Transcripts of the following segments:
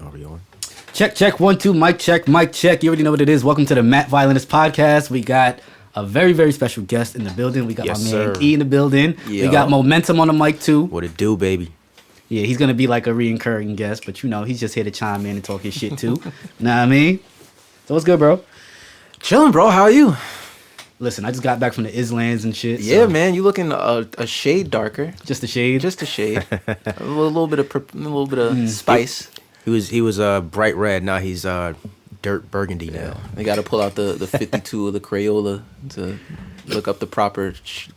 Are we on? Check, 1, 2, mic check. You already know what it is. Welcome to the MattViolinist Podcast. We got a very, very special guest in the building. We got my man E in the building. Yo. We got Momentum on the mic too. What it do, baby? Yeah, he's gonna be like a reoccurring guest, but you know, he's just here to chime in and talk his shit too. Know what I mean? So what's good, bro? Chilling, bro. How are you? Listen, I just got back from the Islands and shit. Yeah, so. Man, you looking a shade darker. Just a shade. Just a shade. a little bit of spice. He was bright red. Now he's dirt burgundy now. They got to pull out the 52 of the Crayola to look up the proper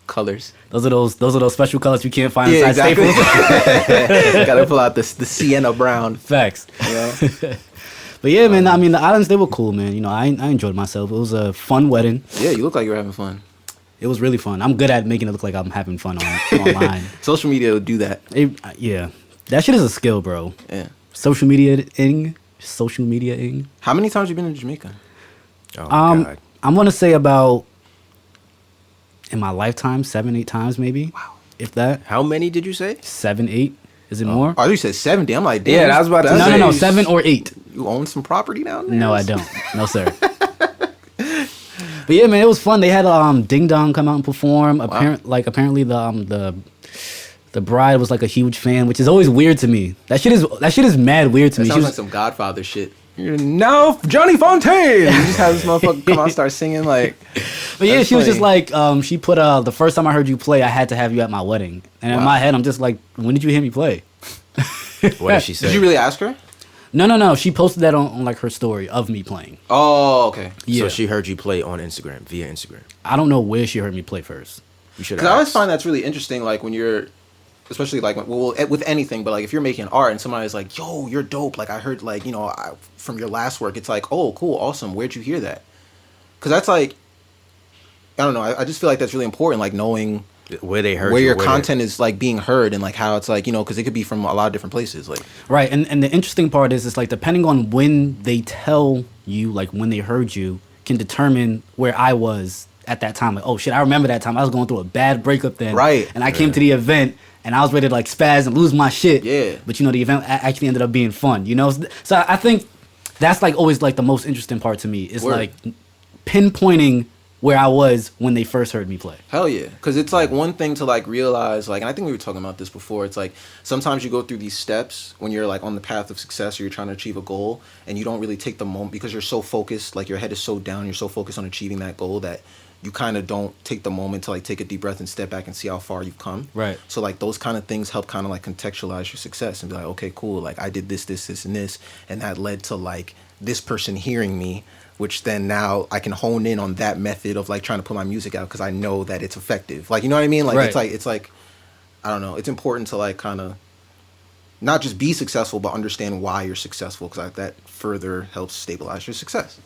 colors. Those are those special colors you can't find inside exactly. Staples. Got to pull out the sienna brown. Facts. You know? But yeah, man. I mean, the islands, they were cool, man. You know, I enjoyed myself. It was a fun wedding. Yeah, you look like you were having fun. It was really fun. I'm good at making it look like I'm having fun online. Social media will do that. Yeah, that shit is a skill, bro. Yeah. Social media-ing. How many times you been to Jamaica? Oh, God. I'm gonna say about, in my lifetime, 7, 8 times maybe. Wow. If that. How many did you say? 7, 8. Is it more? Oh, you said 70. I'm like, damn. Yeah, I was about to say. No, 7 or 8. You own some property down there? No, I don't. No, sir. But yeah, man, it was fun. They had Ding Dong come out and perform. Wow. Apparently the bride was like a huge fan, which is always weird to me. That shit is mad weird to me. Sounds like some Godfather shit. Now Johnny Fontaine. You just have this motherfucker come out and start singing like. But yeah, she was just like, she put the first time I heard you play, I had to have you at my wedding. And in my head, I'm just like, when did you hear me play? What did she say? Did you really ask her? No. She posted that on like her story of me playing. Oh, okay. Yeah. So she heard you play on Instagram, via Instagram. I don't know where she heard me play first. You should. Because I always find that's really interesting, like when you're, especially like with anything, but like if you're making art and somebody's like, "Yo, you're dope," like I heard like from your last work, it's like, "Oh, cool, awesome. Where'd you hear that?" Because that's like, I don't know. I just feel like that's really important, like knowing where they heard where your content is like being heard and like how it's like because it could be from a lot of different places, like right. And the interesting part is it's like depending on when they tell you, like when they heard you, can determine where I was at that time. Like, oh shit, I remember that time I was going through a bad breakup then, right? And I came to the event and I was ready to like spaz and lose my shit. Yeah. But the event actually ended up being fun. So I think that's like always like the most interesting part to me is like pinpointing where I was when they first heard me play. Hell yeah. Because it's like one thing to like realize, like, and I think we were talking about this before, it's like sometimes you go through these steps when you're like on the path of success or you're trying to achieve a goal and you don't really take the moment because you're so focused, like your head is so down, you're so focused on achieving that goal that you kind of don't take the moment to like take a deep breath and step back and see how far you've come. Right. So like those kind of things help kind of like contextualize your success and be like, okay, cool. Like I did this, and this, and that led to like this person hearing me, which then now I can hone in on that method of like trying to put my music out because I know that it's effective. Like, you know what I mean? Like, right. it's like, I don't know. It's important to like kind of not just be successful, but understand why you're successful because like, that further helps stabilize your success.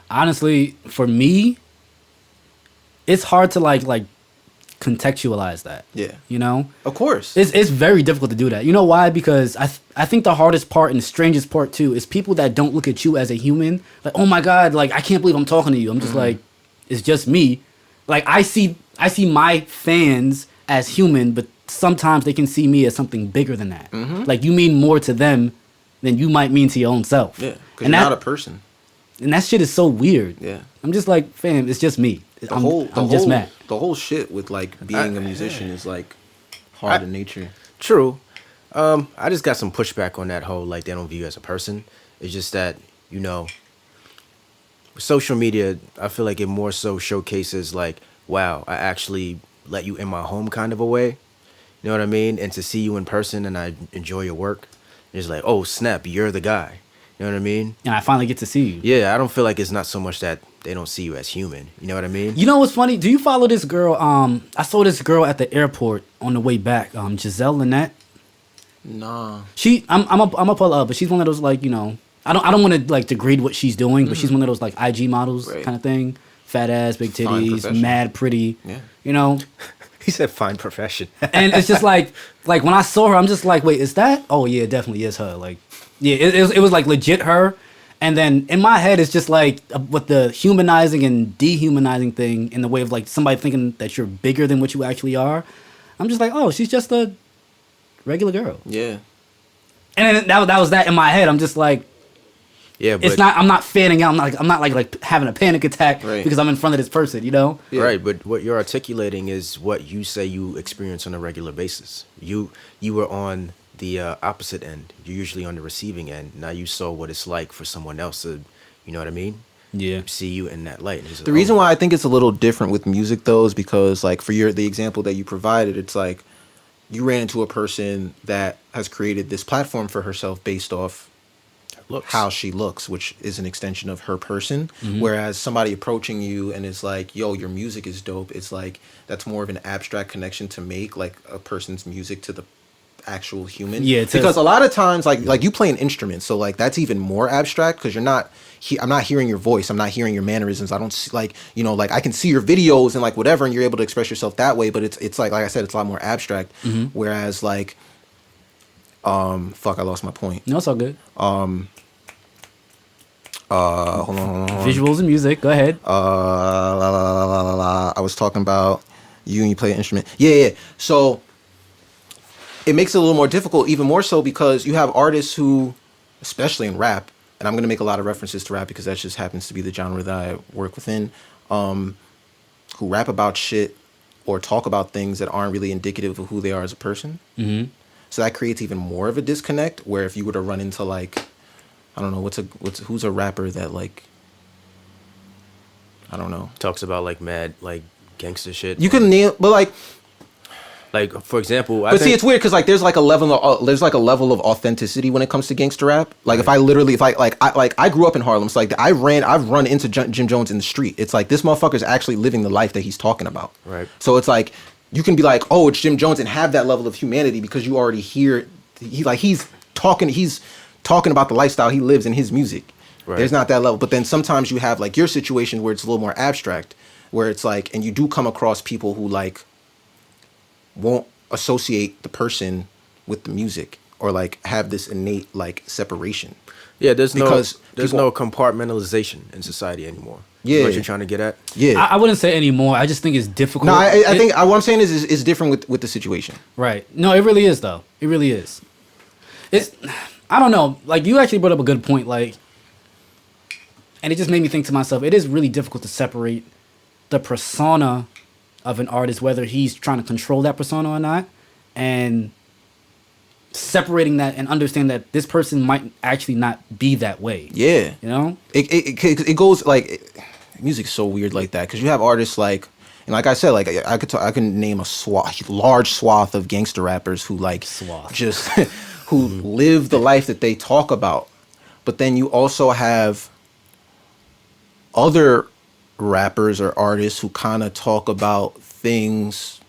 Honestly, for me, it's hard to like contextualize that. Yeah. Of course. It's very difficult to do that. You know why? Because I think the hardest part and the strangest part too is people that don't look at you as a human. Like, oh my God, like I can't believe I'm talking to you. I'm just like, it's just me. Like I see my fans as human, but sometimes they can see me as something bigger than that. Mm-hmm. Like you mean more to them than you might mean to your own self. Yeah, because you're not a person. And that shit is so weird. Yeah. I'm just like, fam, it's just me. I'm just Matt. The whole shit with like being a musician is like hard in nature. True. I just got some pushback on that whole like they don't view you as a person. It's just that, social media, I feel like it more so showcases like, wow, I actually let you in my home kind of a way. You know what I mean? And to see you in person and I enjoy your work, it's like, oh snap, you're the guy. You know what I mean? And I finally get to see you. Yeah, I don't feel like it's not so much that they don't see you as human. You know what I mean? You know what's funny? Do you follow this girl? I saw this girl at the airport on the way back. Giselle Lynette. Nah. I'm a pull up, but she's one of those like I don't want to like degrade what she's doing, but she's one of those like IG models kind of thing. Fat ass, big titties, mad pretty. Yeah. He said fine profession. And it's just like when I saw her, I'm just like, wait, is that? Oh yeah, it definitely is her. Like, yeah, it was like legit her. And then in my head, it's just like with the humanizing and dehumanizing thing in the way of like somebody thinking that you're bigger than what you actually are. I'm just like, oh, she's just a regular girl. Yeah. And then that was that in my head. I'm just like, Yeah, but it's not. I'm not fanning out. I'm not like having a panic attack Right. because I'm in front of this person. You know. Yeah. right. But what you're articulating is what you say you experience on a regular basis. You were on the opposite end. You're usually on the receiving end. Now you saw what it's like for someone else to, you know what I mean? Yeah. See you in that light. And he's like, The reason why I think it's a little different with music though is because like for the example that you provided, it's like you ran into a person that has created this platform for herself based off looks. how she looks, which is an extension of her person. Mm-hmm. Whereas somebody approaching you and is like, yo, your music is dope. It's like, that's more of an abstract connection to make, like a person's music to the actual human. Yeah, it because says- a lot of times, like you play an instrument, so like that's even more abstract because you're not. I'm not hearing your voice. I'm not hearing your mannerisms. I don't see, like, you know, like I can see your videos and like whatever, and you're able to express yourself that way. But it's like I said, it's a lot more abstract. Mm-hmm. Whereas like, fuck, I lost my point. No, it's all good. Hold on. Visuals and music. Go ahead. I was talking about you and you play an instrument. Yeah. So it makes it a little more difficult, even more so because you have artists who, especially in rap, and I'm going to make a lot of references to rap because that just happens to be the genre that I work within, who rap about shit or talk about things that aren't really indicative of who they are as a person. Mm-hmm. So that creates even more of a disconnect where if you were to run into like, I don't know, who's a rapper that like, I don't know. talks about like mad, like gangster shit. You can name, but like, for example, I but see, think, it's weird because like there's like a level of authenticity when it comes to gangster rap. Like if I grew up in Harlem, so like I've run into Jim Jones in the street. It's like this motherfucker's actually living the life that he's talking about. Right. So it's like you can be like, oh, it's Jim Jones, and have that level of humanity because you already hear he's talking about the lifestyle he lives in his music. Right. There's not that level, but then sometimes you have like your situation where it's a little more abstract, where it's like, and you do come across people who like won't associate the person with the music or like have this innate like separation. yeah, there's because no compartmentalization in society anymore. Yeah. Is what you're trying to get at? Yeah. I wouldn't say anymore. I just think it's difficult. No, I think what I'm saying is it's different with the situation. Right. No, it really is though. It really is. It's I don't know. Like you actually brought up a good point. Like, and it just made me think to myself, it is really difficult to separate the persona of an artist, whether he's trying to control that persona or not, and separating that and understand that this person might actually not be that way. Yeah. You know? It goes like music's so weird like that because you have artists like, and like I said, like I can name a large swath of gangster rappers who like just who live the life that they talk about, but then you also have other rappers or artists who kind of talk about things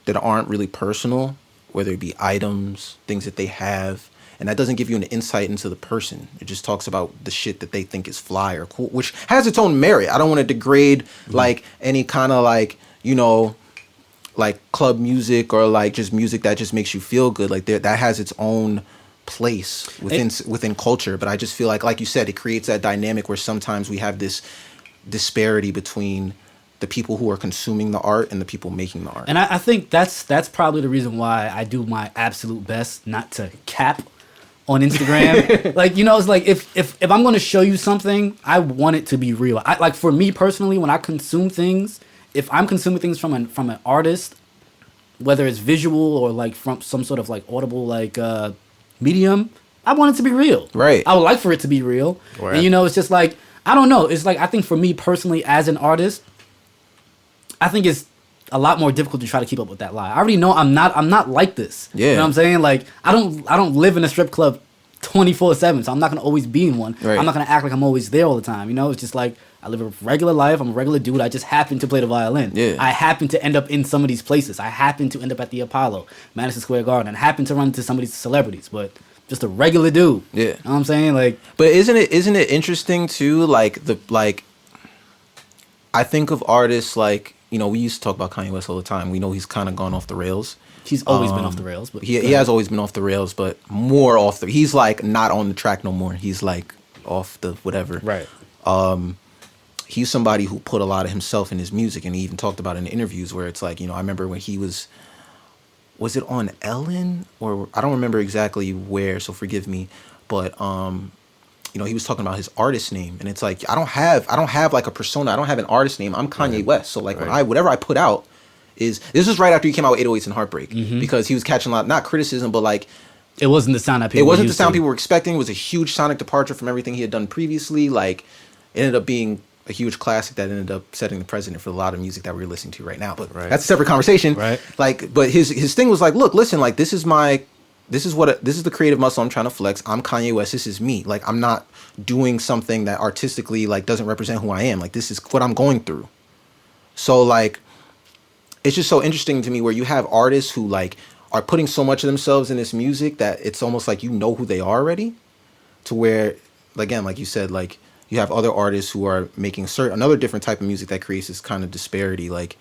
that aren't really personal, whether it be items, things that they have, and that doesn't give you an insight into the person. It just talks about the shit that they think is fly or cool, which has its own merit. I don't want to degrade like any kind of like, you know, like club music or like just music that just makes you feel good. Like that has its own place within culture, but I just feel like you said, it creates that dynamic where sometimes we have this disparity between the people who are consuming the art and the people making the art. And I think that's probably the reason why I do my absolute best not to cap on Instagram. Like, you know, it's like if I'm going to show you something, I want it to be real. Like for me personally, when I consume things, if I'm consuming things from an artist, whether it's visual or like from some sort of like audible like medium, I want it to be real. Right. I would like for it to be real. Right. And you know, it's just like, I don't know. It's like, I think for me personally as an artist, I think it's a lot more difficult to try to keep up with that lie. I already know I'm not like this. Yeah. You know what I'm saying? Like I don't live in a strip club 24/7, so I'm not gonna always be in one. Right. I'm not gonna act like I'm always there all the time. You know, it's just like I live a regular life. I'm a regular dude. I just happen to play the violin. Yeah. I happen to end up in some of these places. I happen to end up at the Apollo, Madison Square Garden. I happen to run into some of these celebrities, but just a regular dude. Yeah. You know what I'm saying? Like, But isn't it interesting too? Like I think of artists like, you know, we used to talk about Kanye West all the time. We know he's kind of gone off the rails. he's always been off the rails, but He has always been off the rails, but more off the. He's like not on the track no more. He's like off the whatever. right. He's somebody who put a lot of himself in his music, and he even talked about it in interviews where it's like, you know, I remember when he was was it on Ellen, or I don't remember exactly where, so forgive me, but he was talking about his artist name, and it's like I don't have like a persona. I don't have an artist name. I'm Kanye West. So like whatever I put out this was right after he came out with 808s and Heartbreak, because he was catching a lot, not criticism, but like it wasn't the sound that people were expecting. It was a huge sonic departure from everything he had done previously. Like it ended up being a huge classic that ended up setting the precedent for a lot of music that we're listening to right now. But that's a separate conversation. Right. Like, but his thing was like, look, listen, like this is the creative muscle I'm trying to flex. I'm Kanye West. This is me. Like I'm not doing something that artistically like doesn't represent who I am. Like this is what I'm going through. So like, it's just so interesting to me where you have artists who like are putting so much of themselves in this music that it's almost like you know who they are already, to where, again, like you said, like you have other artists who are making another different type of music that creates this kind of disparity. Like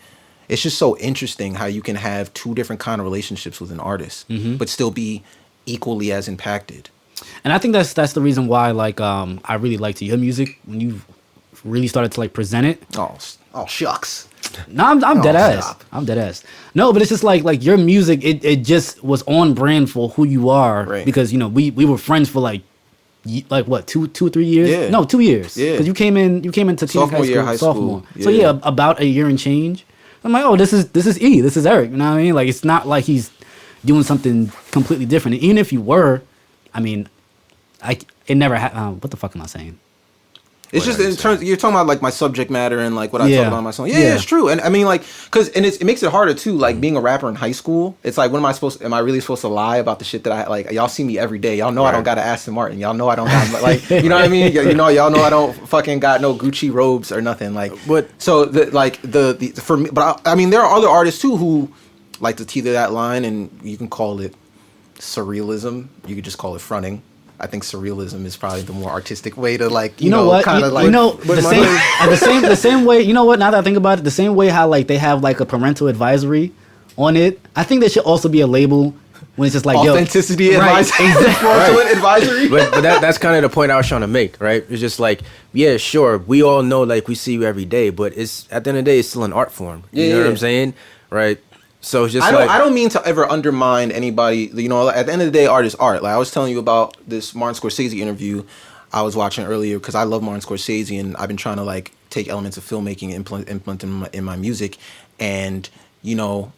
it's just so interesting how you can have two different kind of relationships with an artist, but still be equally as impacted. And I think that's the reason why like I really liked your music when you really started to like present it. Oh shucks. No, I'm dead ass. Stop. I'm dead ass. No, but it's just like your music. It just was on brand for who you are, right. Because we were friends for like what 2 or 3 years? Yeah. No, 2 years. Yeah. Because you came into Sophomore high school. Yeah. So yeah, about a year and change. I'm like, oh, this is E. This is Eric. You know what I mean? Like it's not like he's doing something completely different. And even if you were, I mean, it never. What the fuck am I saying? It's just in terms you're talking about like my subject matter and like what I talk about in my song. Yeah, it's true. And I mean like it makes it harder too. Like being a rapper in high school, it's like am I really supposed to lie about the shit that I like? Y'all see me every day. Y'all know I don't got an Aston Martin. Y'all know I don't got like you know what I mean. Y'all know I don't fucking got no Gucci robes or nothing. Like But so the for me, but I mean there are other artists too who like to teeter that line, and you can call it surrealism. You could just call it fronting. I think surrealism is probably the more artistic way to like you know what kind of like the same way. You know what? Now that I think about it, the same way how like they have like a parental advisory on it. I think there should also be a label when it's just like authenticity advisory. Advisory. But that's kind of the point I was trying to make, right? It's just like, yeah, sure, we all know like we see you every day, but it's at the end of the day, it's still an art form. You know what I'm saying, right? So it's just I don't mean to ever undermine anybody. You know, at the end of the day, art is art. Like I was telling you about this Martin Scorsese interview I was watching earlier because I love Martin Scorsese and I've been trying to like take elements of filmmaking and implement them in my music. And you know,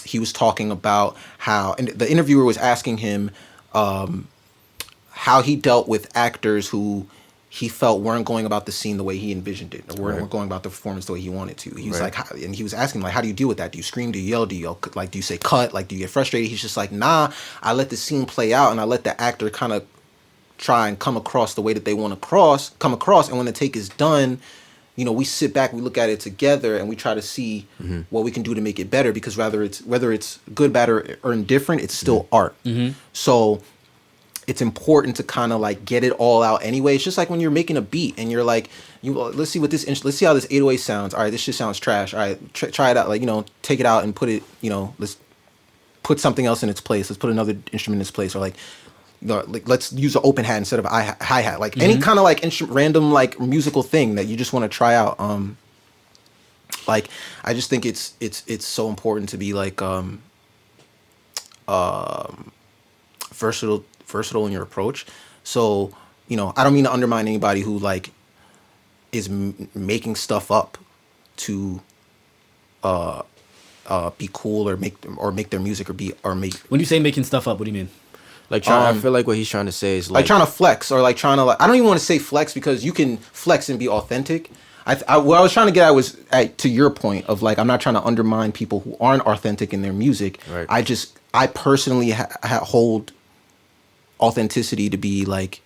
he was talking about how, and the interviewer was asking him how he dealt with actors who he felt weren't going about the scene the way he envisioned it, or weren't going about the performance the way he wanted to. He was like, and he was asking like, how do you deal with that? Do you scream? Do you yell? Do you like? Do you say cut? Like, do you get frustrated? He's just like, nah. I let the scene play out, and I let the actor kind of try and come across the way that they want to come across. And when the take is done, you know, we sit back, we look at it together, and we try to see what we can do to make it better. Because whether it's good, bad, or indifferent, it's still art. So it's important to kind of like get it all out anyway. It's just like when you're making a beat and you're like, let's see how this 808 sounds. All right, this shit sounds trash. All right, try it out. Like, you know, take it out and put it, you know, let's put something else in its place. Let's put another instrument in its place, or like, you know, like let's use an open hat instead of a hi-hat. Like any kind of like random like musical thing that you just want to try out. Like I just think it's so important to be like versatile in your approach. So, you know, I don't mean to undermine anybody who like is making stuff up to be cool or make their music or make. When you say making stuff up, what do you mean? Like I feel like what he's trying to say is like trying to flex, or like trying to like, I don't even want to say flex because you can flex and be authentic. What I was trying to get at was to your point of like, I'm not trying to undermine people who aren't authentic in their music. Right. I personally hold authenticity to be like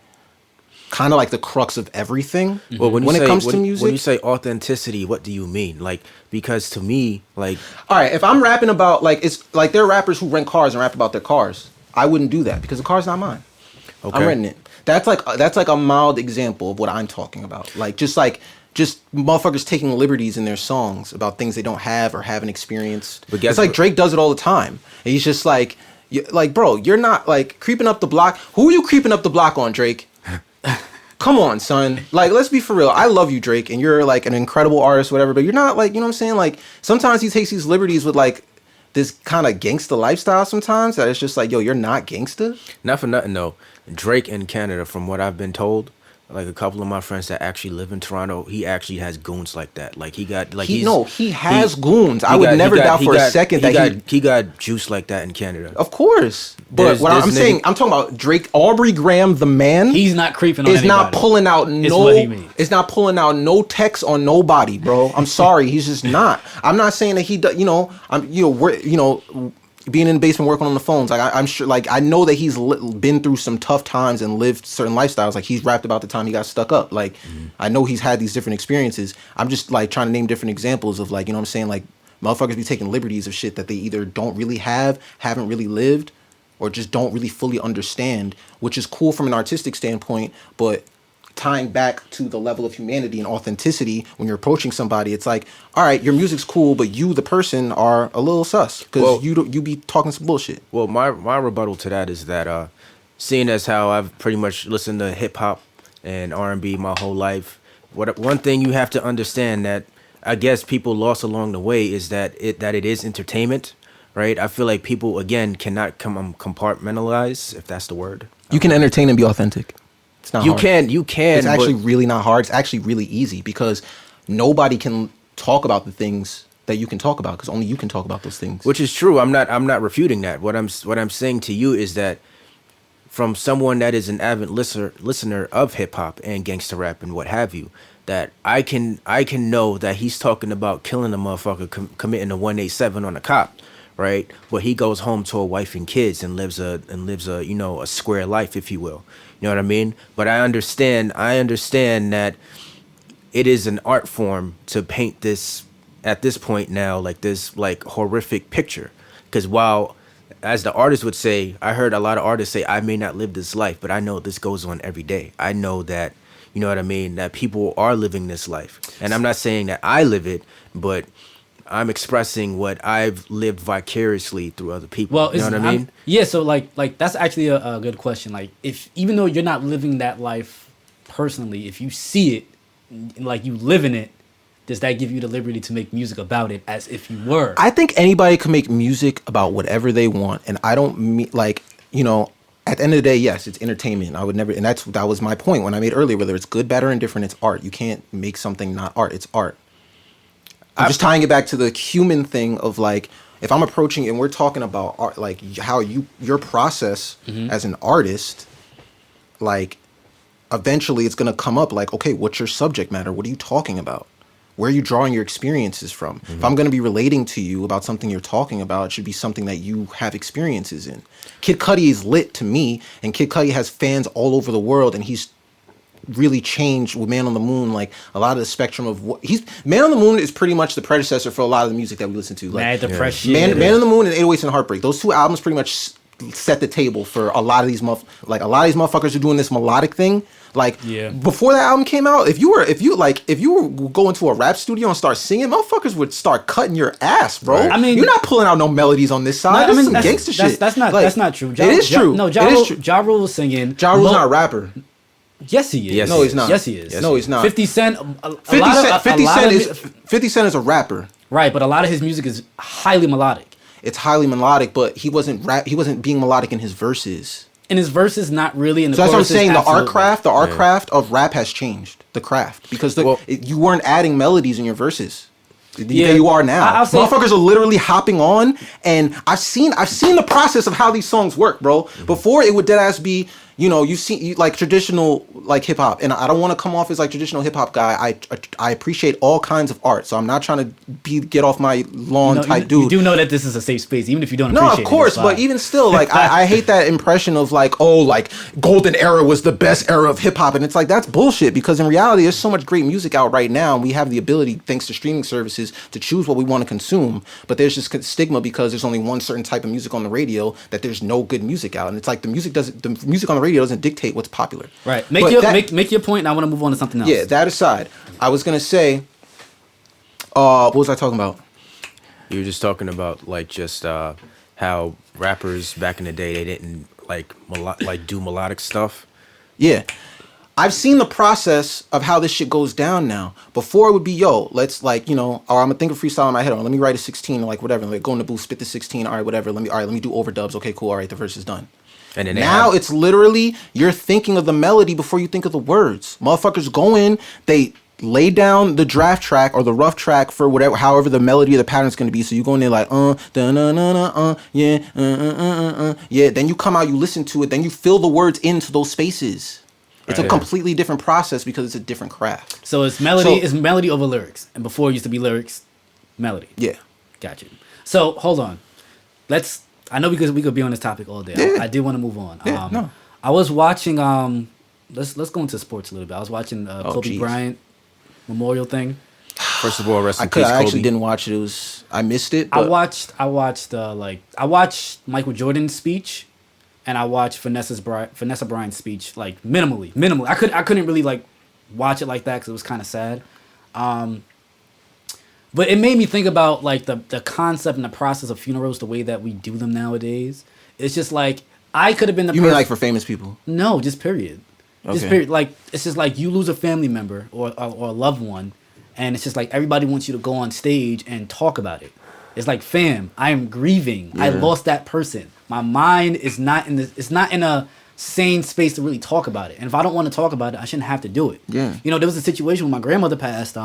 kind of like the crux of everything. Well, when it comes to music, when you say authenticity, what do you mean? Like, because to me, like, all right, if I'm rapping about like, it's like there are rappers who rent cars and rap about their cars. I wouldn't do that because the car's not mine. Okay. I'm renting it. That's like a mild example of what I'm talking about. Like just motherfuckers taking liberties in their songs about things they don't have or haven't experienced. But it's like Drake does it all the time. And he's just like, bro, you're not like creeping up the block. Who are you creeping up the block on, Drake? Come on, son. Like, let's be for real. I love you, Drake, and you're like an incredible artist, whatever. But you're not like, you know what I'm saying? Like, sometimes he takes these liberties with like this kind of gangster lifestyle sometimes that it's just like, yo, you're not gangster. Not for nothing though. Drake in Canada, from what I've been told, like a couple of my friends that actually live in Toronto, he actually has goons like that. Like he got like he has goons. I would never doubt for a second that he got juice like that in Canada. Of course, but what I'm saying, I'm talking about Drake, Aubrey Graham, the man. He's not creeping on anybody. Not pulling out It's not pulling out no text on nobody, bro. I'm sorry, he's just not. I'm not saying that he does. Being in the basement working on the phones, like I'm sure, like I know that he's been through some tough times and lived certain lifestyles. Like he's rapped about the time he got stuck up. Like I know he's had these different experiences. I'm just like trying to name different examples of like, you know what I'm saying, like motherfuckers be taking liberties of shit that they either don't really haven't really lived, or just don't really fully understand, which is cool from an artistic standpoint, but tying back to the level of humanity and authenticity when you're approaching somebody, it's like, all right, your music's cool, but you, the person, are a little sus because you be talking some bullshit. Well, my rebuttal to that is that seeing as how I've pretty much listened to hip hop and R&B my whole life, one thing you have to understand that I guess people lost along the way is that it is entertainment, right? I feel like people again cannot compartmentalize, if that's the word. You can entertain and be authentic. It's not hard. You can. It's actually really not hard. It's actually really easy because nobody can talk about the things that you can talk about because only you can talk about those things. Which is true. I'm not refuting that. What I'm saying to you is that from someone that is an avid listener of hip hop and gangster rap and what have you, that I can know that he's talking about killing a motherfucker, committing a 187 on a cop, right? But he goes home to a wife and kids and lives a a square life, if you will. You know what I mean? But I understand that it is an art form to paint this at this point now, like this like horrific picture. Because while, as the artist would say, I heard a lot of artists say, I may not live this life, but I know this goes on every day. I know that, you know what I mean, that people are living this life. And I'm not saying that I live it, but I'm expressing what I've lived vicariously through other people. Well, you know what I mean? Yeah, so like that's actually a good question. Like, if even though you're not living that life personally, if you see it, like you live in it, does that give you the liberty to make music about it as if you were? I think anybody can make music about whatever they want, and I don't mean like, at the end of the day, yes, it's entertainment. I would never, and that was my point when I made earlier. Whether it's good, bad, or indifferent, it's art. You can't make something not art. It's art. I'm just tying it back to the human thing of like, if I'm approaching and we're talking about art, like how your process as an artist, like eventually it's gonna come up like, okay, what's your subject matter? What are you talking about? Where are you drawing your experiences from? If I'm gonna be relating to you about something you're talking about, it should be something that you have experiences in. Kid Cudi is lit to me, and Kid Cudi has fans all over the world, and he's really changed with Man on the Moon, like a lot of the spectrum of what Man on the Moon is pretty much the predecessor for a lot of the music that we listen to. Like Mad Depression, Man on the Moon and 808s and Heartbreak. Those two albums pretty much set the table for a lot of these motherfuckers who are doing this melodic thing. Like before that album came out, if you were go into a rap studio and start singing, motherfuckers would start cutting your ass, bro. Right. I mean, you're not pulling out no melodies on this side. This is some gangster shit. That's not true. It is true. No, Ja Rule was singing. Ja Rule's not a rapper. Yes, he is. Yes, no, he's not. Yes, he is. No, he's not. 50 Cent. 50 Cent is a rapper. Right, but a lot of his music is highly melodic. It's highly melodic, but he wasn't being melodic in his verses. In his verses, not really. In the so that's what I'm saying. Absolutely. The art craft of rap has changed. The craft, because you weren't adding melodies in your verses. Yeah, you are now. Motherfuckers are literally hopping on, and I've seen the process of how these songs work, bro. Before it would deadass be, you see like traditional like hip hop, and I don't want to come off as like traditional hip hop guy. I appreciate all kinds of art, so I'm not trying to get off my lawn type dude. You do know that this is a safe space, even if you don't appreciate it. No, of course, but even still, like I hate that impression of like, oh, like golden era was the best era of hip hop, and it's like that's bullshit, because in reality, there's so much great music out right now, and we have the ability, thanks to streaming services, to choose what we want to consume. But there's just stigma because there's only one certain type of music on the radio, that there's no good music out, and it's like the music on the radio doesn't dictate what's popular. Right. Make your point, and I want to move on to something else. Yeah, that aside, I was gonna say, what was I talking about? You were just talking about like just how rappers back in the day, they didn't like do melodic stuff. Yeah. I've seen the process of how this shit goes down now. Before it would be, yo, let's like, you know, or I'm gonna think of freestyle in my head, or let me write a 16, or like whatever, like go in the booth, spit the 16, all right, whatever, let me do overdubs, okay, cool, all right, the verse is done. And then Now it's literally, you're thinking of the melody before you think of the words. Motherfuckers go in, they lay down the draft track or the rough track for whatever, however the melody or the pattern's gonna be. So you go in there like, yeah, yeah. Then you come out, you listen to it, then you fill the words into those spaces. It's a completely different process because it's a different craft. So it's melody. It's melody over lyrics, and before it used to be lyrics, melody. Yeah, Got you. So hold on. I know because we could be on this topic all day. Yeah. I did want to move on. Yeah, no. I was watching. Let's go into sports a little bit. I was watching Kobe geez. Bryant memorial thing. First of all, rest in peace, I Kobe. actually didn't watch it. I missed it. But I watched Michael Jordan's speech, and I watched Vanessa Bryant's speech like minimally. I couldn't really like watch it like that because it was kind of sad. But it made me think about like the concept and the process of funerals, the way that we do them nowadays. It's just like I could have been the you mean like for famous people? No, just period. Just Okay. period. Like it's just like you lose a family member or a loved one, and it's just like everybody wants you to go on stage and talk about it. It's like, fam, I am grieving. I lost that person. My mind is not in this. It's not in a sane space to really talk about it. And if I don't want to talk about it, I shouldn't have to do it. Yeah. You know, there was a situation when my grandmother passed.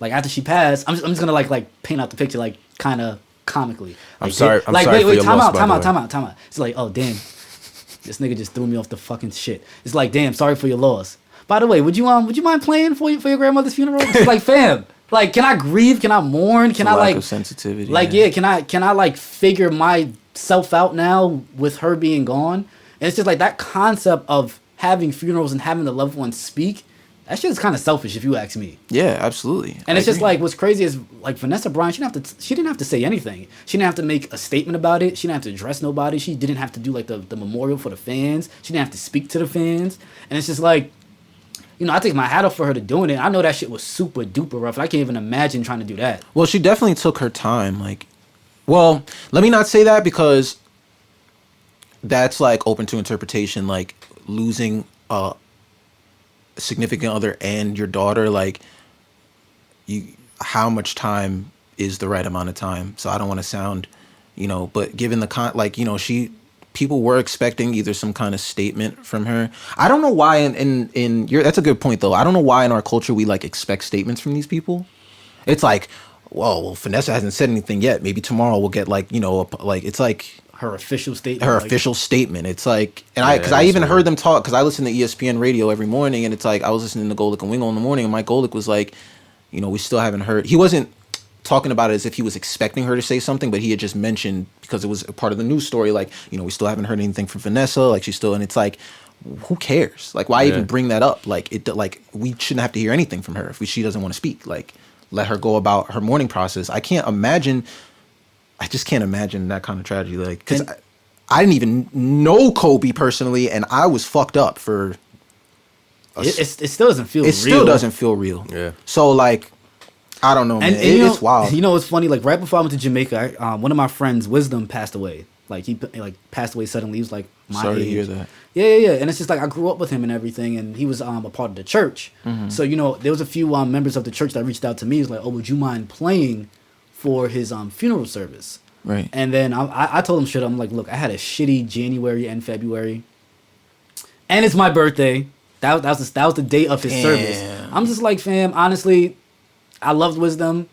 Like after she passed, I'm just gonna like paint out the picture like kind of comically. Like, I'm sorry for wait, your time loss, out, by time the out, way. time out. It's like, oh damn, this nigga just threw me off the fucking shit. It's like, damn, sorry for your loss. By the way, would you mind playing for your grandmother's funeral? It's like, fam, like, can I grieve? Can I mourn? Can I lack like of sensitivity? Like, yeah, can I like figure myself out now with her being gone? And it's just like that concept of having funerals and having the loved ones speak. That shit is kind of selfish, if you ask me. Yeah, absolutely. And it's just like, what's crazy is like Vanessa Bryant, she didn't have to say anything. She didn't have to make a statement about it. She didn't have to address nobody. She didn't have to do like the memorial for the fans. She didn't have to speak to the fans. And it's just like, you know, I take my hat off for her to doing it. I know that shit was super duper rough. I can't even imagine trying to do that. Well, she definitely took her time. Like, well, let me not say that because that's like open to interpretation. Like losing a significant other and your daughter, like, how much time is the right amount of time? So I don't want to sound, you know, but given the like, you know, people were expecting either some kind of statement from her. I don't know why that's a good point though. I don't know why in our culture we like expect statements from these people. It's like, well, Vanessa hasn't said anything yet. Maybe tomorrow we'll get like, you know, like it's like Her official statement. her like, official statement. It's like, and Yeah, because I that's even weird. heard them talk, because I listen to ESPN radio every morning, and it's like I was listening to Golick and Wingo in the morning, and Mike Golick was like, you know, we still haven't heard. He wasn't talking about it as if he was expecting her to say something, but he had just mentioned, because it was a part of the news story, like, you know, we still haven't heard anything from Vanessa, like she's still, and it's like, who cares? Like, why even bring that up? Like, we shouldn't have to hear anything from her if she doesn't want to speak. Like, let her go about her mourning process. I just can't imagine that kind of tragedy. Like, because I didn't even know Kobe personally, and I was fucked up for. it still doesn't feel real. It still doesn't feel real. Yeah. So like, I don't know, man. And you know, it's wild. You know, it's funny. Like right before I went to Jamaica, one of my friends, Wisdom, passed away. Like he passed away suddenly. He was like my Sorry age. to hear that. Yeah. And it's just like I grew up with him and everything, and he was a part of the church. Mm-hmm. So you know, there was a few members of the church that reached out to me. He was like, "Oh, would you mind playing for his funeral service?" Right. And then I told him straight up, I'm like, "Look, I had a shitty January and February, and it's my birthday. That was the day of his service. I'm just like, fam, honestly, I loved Wisdom,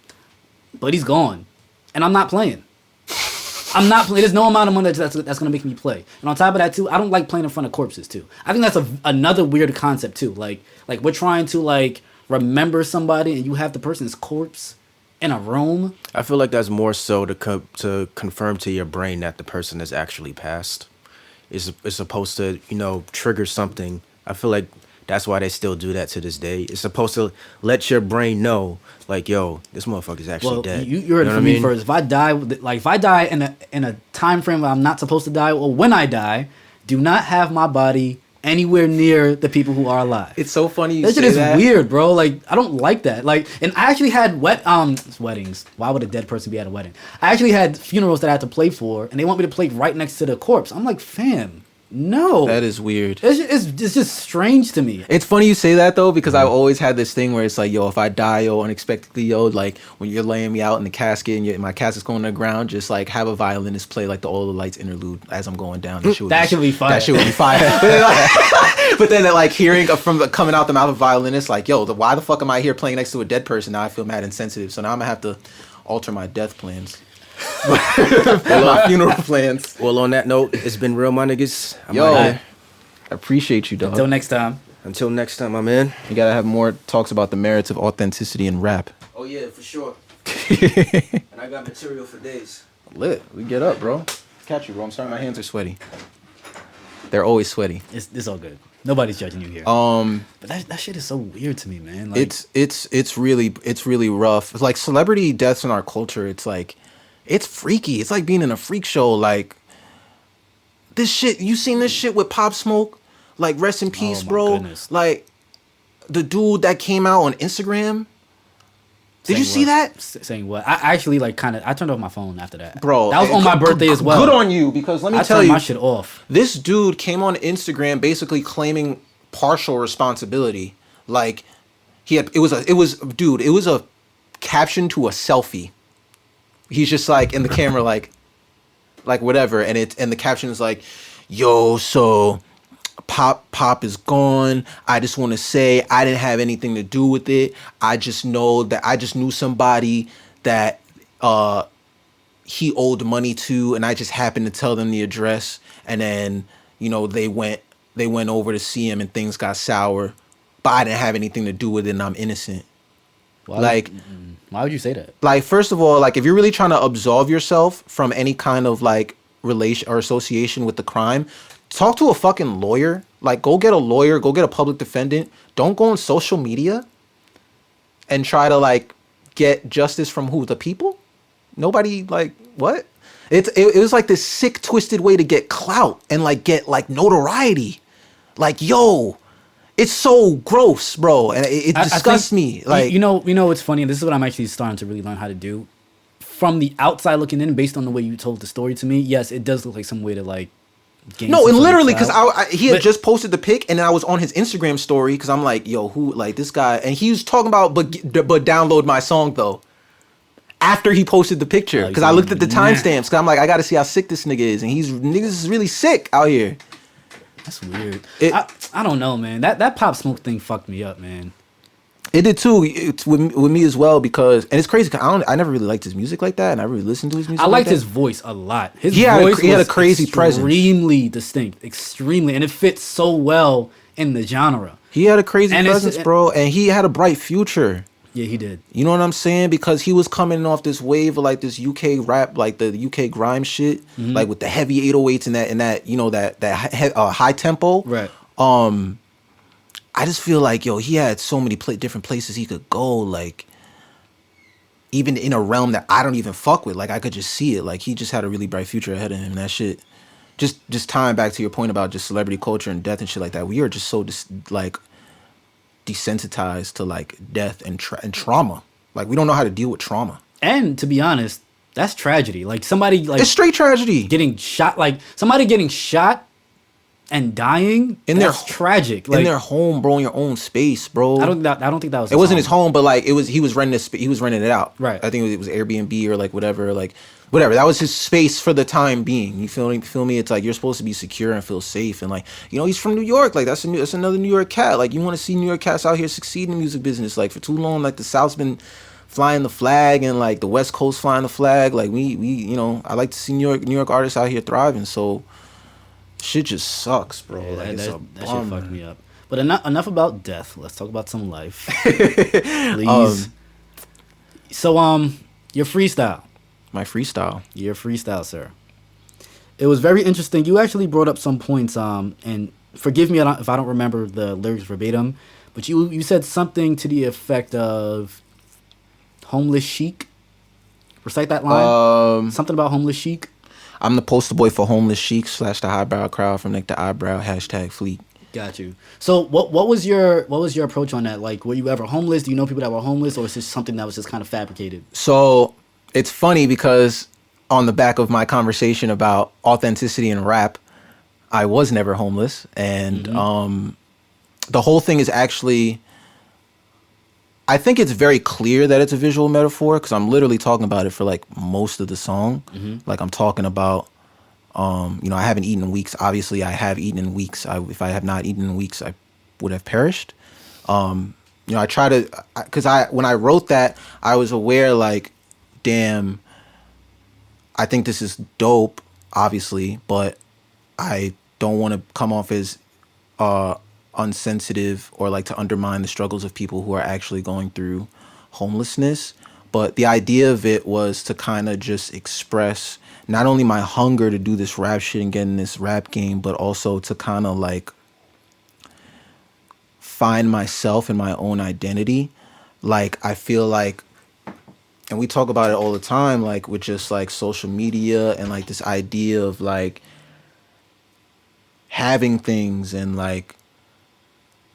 but he's gone, and I'm not playing. I'm not playing. There's no amount of money that's gonna make me play. And on top of that too, I don't like playing in front of corpses too. I think that's another weird concept too. Like we're trying to like remember somebody, and you have the person's corpse in a room. I feel like that's more so to confirm to your brain that the person has actually passed. It's supposed to, you know, trigger something. I feel like that's why they still do that to this day. It's supposed to let your brain know, like, yo, this motherfucker's actually Well, dead. you heard it from me first. If I die in a time frame where I'm not supposed to die, or when I die, do not have my body anywhere near the people who are alive. It's so funny you That say shit is that. weird, bro. Like, I don't like that. Like, and I actually had weddings. Why would a dead person be at a wedding? I actually had funerals that I had to play for, and they want me to play right next to the corpse. I'm like, fam, No. That is weird. It's just strange to me. It's funny you say that though, because I've always had this thing where it's like, yo, if I die, yo, unexpectedly, yo, like when you're laying me out in the casket and my casket's going to the ground, just like have a violinist play like the All the Lights interlude as I'm going down. That Should be fire. That shit would be fire. But then like hearing coming out the mouth of a violinist, like, yo, why the fuck am I here playing next to a dead person? Now I feel mad insensitive. So now I'm gonna have to alter my death plans. My funeral plans. Well, on that note, it's been real, my niggas. Yo, I appreciate you, dog. Until next time. Until next time, my man. You gotta have more talks about the merits of authenticity in rap. Oh yeah, for sure. And I got material for days. Lit. We get up, bro. Catch you, bro. I'm sorry, my hands are sweaty. They're always sweaty. It's all good. Nobody's judging you here. But that shit is so weird to me, man. Like, it's really rough. It's like celebrity deaths in our culture. It's like, it's freaky. It's like being in a freak show. Like this shit. You seen this shit with Pop Smoke? Like rest in peace, bro. Goodness. Like the dude that came out on Instagram. Did you see that? Saying what? I actually like I turned off my phone after that. Bro, that was on my birthday as well. Good on you, because let me tell you, I turned my shit off. This dude came on Instagram basically claiming partial responsibility. Like it was a caption to a selfie. He's just like in the camera like whatever, and the caption is like, yo, so Pop is gone. I just want to say I didn't have anything to do with it. I just knew somebody that he owed money to, and I just happened to tell them the address, and then they went over to see him and things got sour, but I didn't have anything to do with it and I'm innocent. Why would you say that? Like, first of all, like if you're really trying to absolve yourself from any kind of like relation or association with the crime, talk to a fucking lawyer. Like, go get a lawyer, go get a public defendant. Don't go on social media and try to like get justice from who? The people? Nobody, like, what? It was like this sick, twisted way to get clout and like get like notoriety. Like, yo, it's so gross, bro, and it disgusts me. Like, you know, it's funny, and this is what I'm actually starting to really learn how to do. From the outside looking in, based on the way you told the story to me, yes, it does look like some way to like. No, it literally, because he had just posted the pic, and I was on his Instagram story because I'm like, yo, who, like this guy, and he was talking about, but download my song though. After he posted the picture, because I looked at the timestamps, because I'm like, I got to see how sick this nigga is, and niggas is really sick out here. That's weird. I don't know, man. That Pop Smoke thing fucked me up, man. It did too. It's with me as well, because, and it's crazy, because I never really liked his music like that, and I really listened to his music. I liked like his voice a lot. He had a crazy presence, extremely distinct, extremely, and it fits so well in the genre. He had a crazy presence, bro, and he had a bright future. Yeah, he did. You know what I'm saying? Because he was coming off this wave of like this UK rap, like the UK grime shit, like with the heavy 808s and that high tempo. Right. I just feel like, yo, he had so many different places he could go, like even in a realm that I don't even fuck with. Like I could just see it. Like he just had a really bright future ahead of him. That shit. Just tying back to your point about just celebrity culture and death and shit like that. We are just so desensitized to like death and trauma. Like we don't know how to deal with trauma. And to be honest, that's tragedy. Like somebody like it's straight tragedy. Getting shot, like somebody getting shot and dying. That's tragic. Like, in their home, bro, in your own space, bro. I don't think that was. It wasn't his home, but like it was. He was renting he was renting it out. Right. I think it was Airbnb or like whatever. Like whatever. That was his space for the time being. You feel me? It's like you're supposed to be secure and feel safe, and like he's from New York. Like that's another New York cat. Like you want to see New York cats out here succeed in the music business. Like for too long, like the South's been flying the flag and like the West Coast flying the flag. Like we I like to see New York artists out here thriving. So shit just sucks, bro. Yeah, like that shit fucked me up. But enough about death. Let's talk about some life, please. So your freestyle. My freestyle. Your freestyle, sir. It was very interesting. You actually brought up some points, and forgive me if I don't remember the lyrics verbatim, but you said something to the effect of homeless chic. Recite that line. Something about homeless chic. I'm the poster boy for homeless chic / the highbrow crowd from like the eyebrow #fleet. Got you. So what was your approach on that? Like, were you ever homeless? Do you know people that were homeless, or is this something that was just kind of fabricated? So it's funny because on the back of my conversation about authenticity in rap, I was never homeless, and the whole thing is actually, I think it's very clear that it's a visual metaphor because I'm literally talking about it for like most of the song. Like I'm talking about, I haven't eaten in weeks. Obviously, I have eaten in weeks. If I have not eaten in weeks, I would have perished. I try to, because when I wrote that, I was aware like, damn, I think this is dope, obviously, but I don't want to come off as unsensitive or like to undermine the struggles of people who are actually going through homelessness. But the idea of it was to kind of just express not only my hunger to do this rap shit and get in this rap game, but also to kind of like find myself and my own identity. Like I feel like, and we talk about it all the time, like with just like social media and like this idea of like having things and like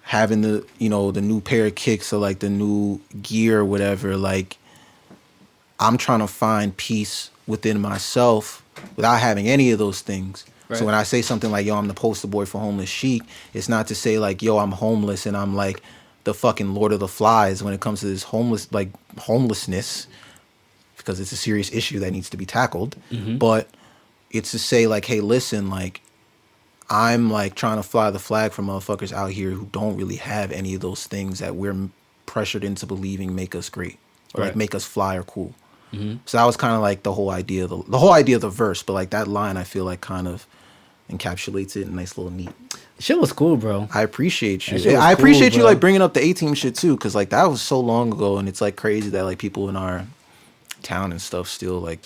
having the new pair of kicks or like the new gear or whatever. Like I'm trying to find peace within myself without having any of those things. Right. So when I say something like, yo, I'm the poster boy for homeless chic, it's not to say like, yo, I'm homeless and I'm like the fucking Lord of the Flies when it comes to this homelessness, because it's a serious issue that needs to be tackled. But it's to say like, hey, listen, like I'm like trying to fly the flag for motherfuckers out here who don't really have any of those things that we're pressured into believing make us great or like make us fly or cool. So that was kind of like the whole idea of the verse, but like that line I feel like kind of encapsulates it in a nice little neat. Shit was cool, bro. I appreciate you. I appreciate you like bringing up the A-Team shit too, because like that was so long ago, and it's like crazy that like people in our town and stuff still like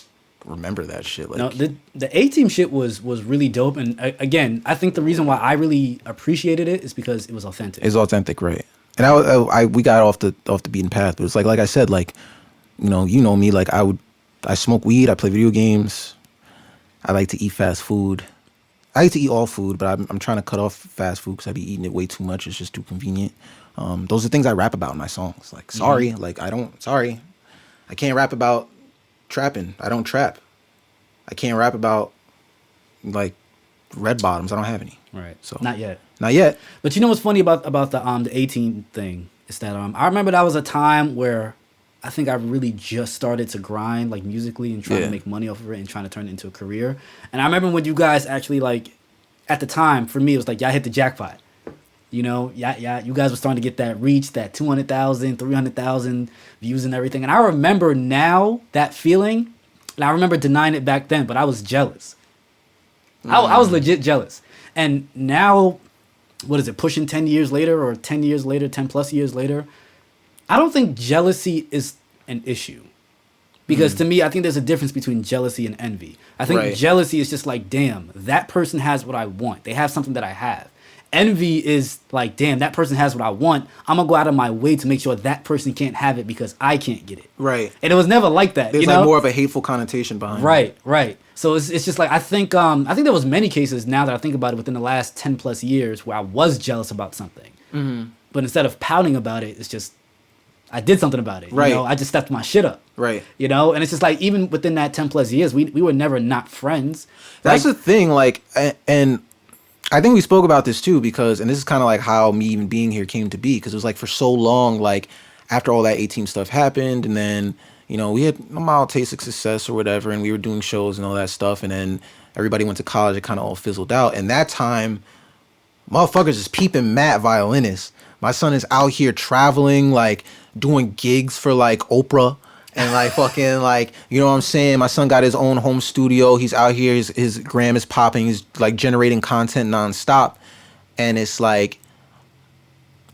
remember that shit. Like, no, the A-Team shit was really dope, and again, I think the reason why I really appreciated it is because it was authentic. It's authentic, right? And we got off the beaten path, but it's like I said, like you know me, like I smoke weed, I play video games, I like to eat fast food. I like to eat all food, but I'm trying to cut off fast food because I be eating it way too much. It's just too convenient. Those are things I rap about in my songs. Like, sorry, like I can't rap about trapping. I don't trap. I can't rap about like red bottoms. I don't have any. Right. So not yet. But you know what's funny about the 18 thing is that I remember that was a time where I think I really just started to grind like musically and trying to make money off of it and trying to turn it into a career. And I remember when you guys actually like at the time for me it was like y'all hit the jackpot. You know, yeah, you guys were starting to get that reach, that 200,000, 300,000 views and everything. And I remember now that feeling, and I remember denying it back then, but I was jealous. I was legit jealous. And now, what is it, pushing 10 years later or 10 years later, 10 plus years later, I don't think jealousy is an issue. Because to me, I think there's a difference between jealousy and envy. I think jealousy is just like, damn, that person has what I want. They have something that I have. Envy is like, damn, that person has what I want. I'm going to go out of my way to make sure that person can't have it because I can't get it. Right. And it was never like that. There's like more of a hateful connotation behind it. Right. So it's just like, I think there was many cases now that I think about it within the last 10 plus years where I was jealous about something. But instead of pouting about it, it's just, I did something about it. Right. You know, I just stepped my shit up. Right. You know, and it's just like, even within that 10 plus years, we were never not friends. That's the thing, like, and I think we spoke about this too, because, and this is kind of like how me even being here came to be, because it was like for so long, like after all that A-Team stuff happened, and then, you know, we had a mild taste of success or whatever, and we were doing shows and all that stuff, and then everybody went to college, it kind of all fizzled out. And that time, motherfuckers is peeping MattViolinist. My son is out here traveling, like doing gigs for like Oprah. And like fucking like, you know what I'm saying? My son got his own home studio. He's out here. His gram is popping. He's like generating content nonstop. And it's like,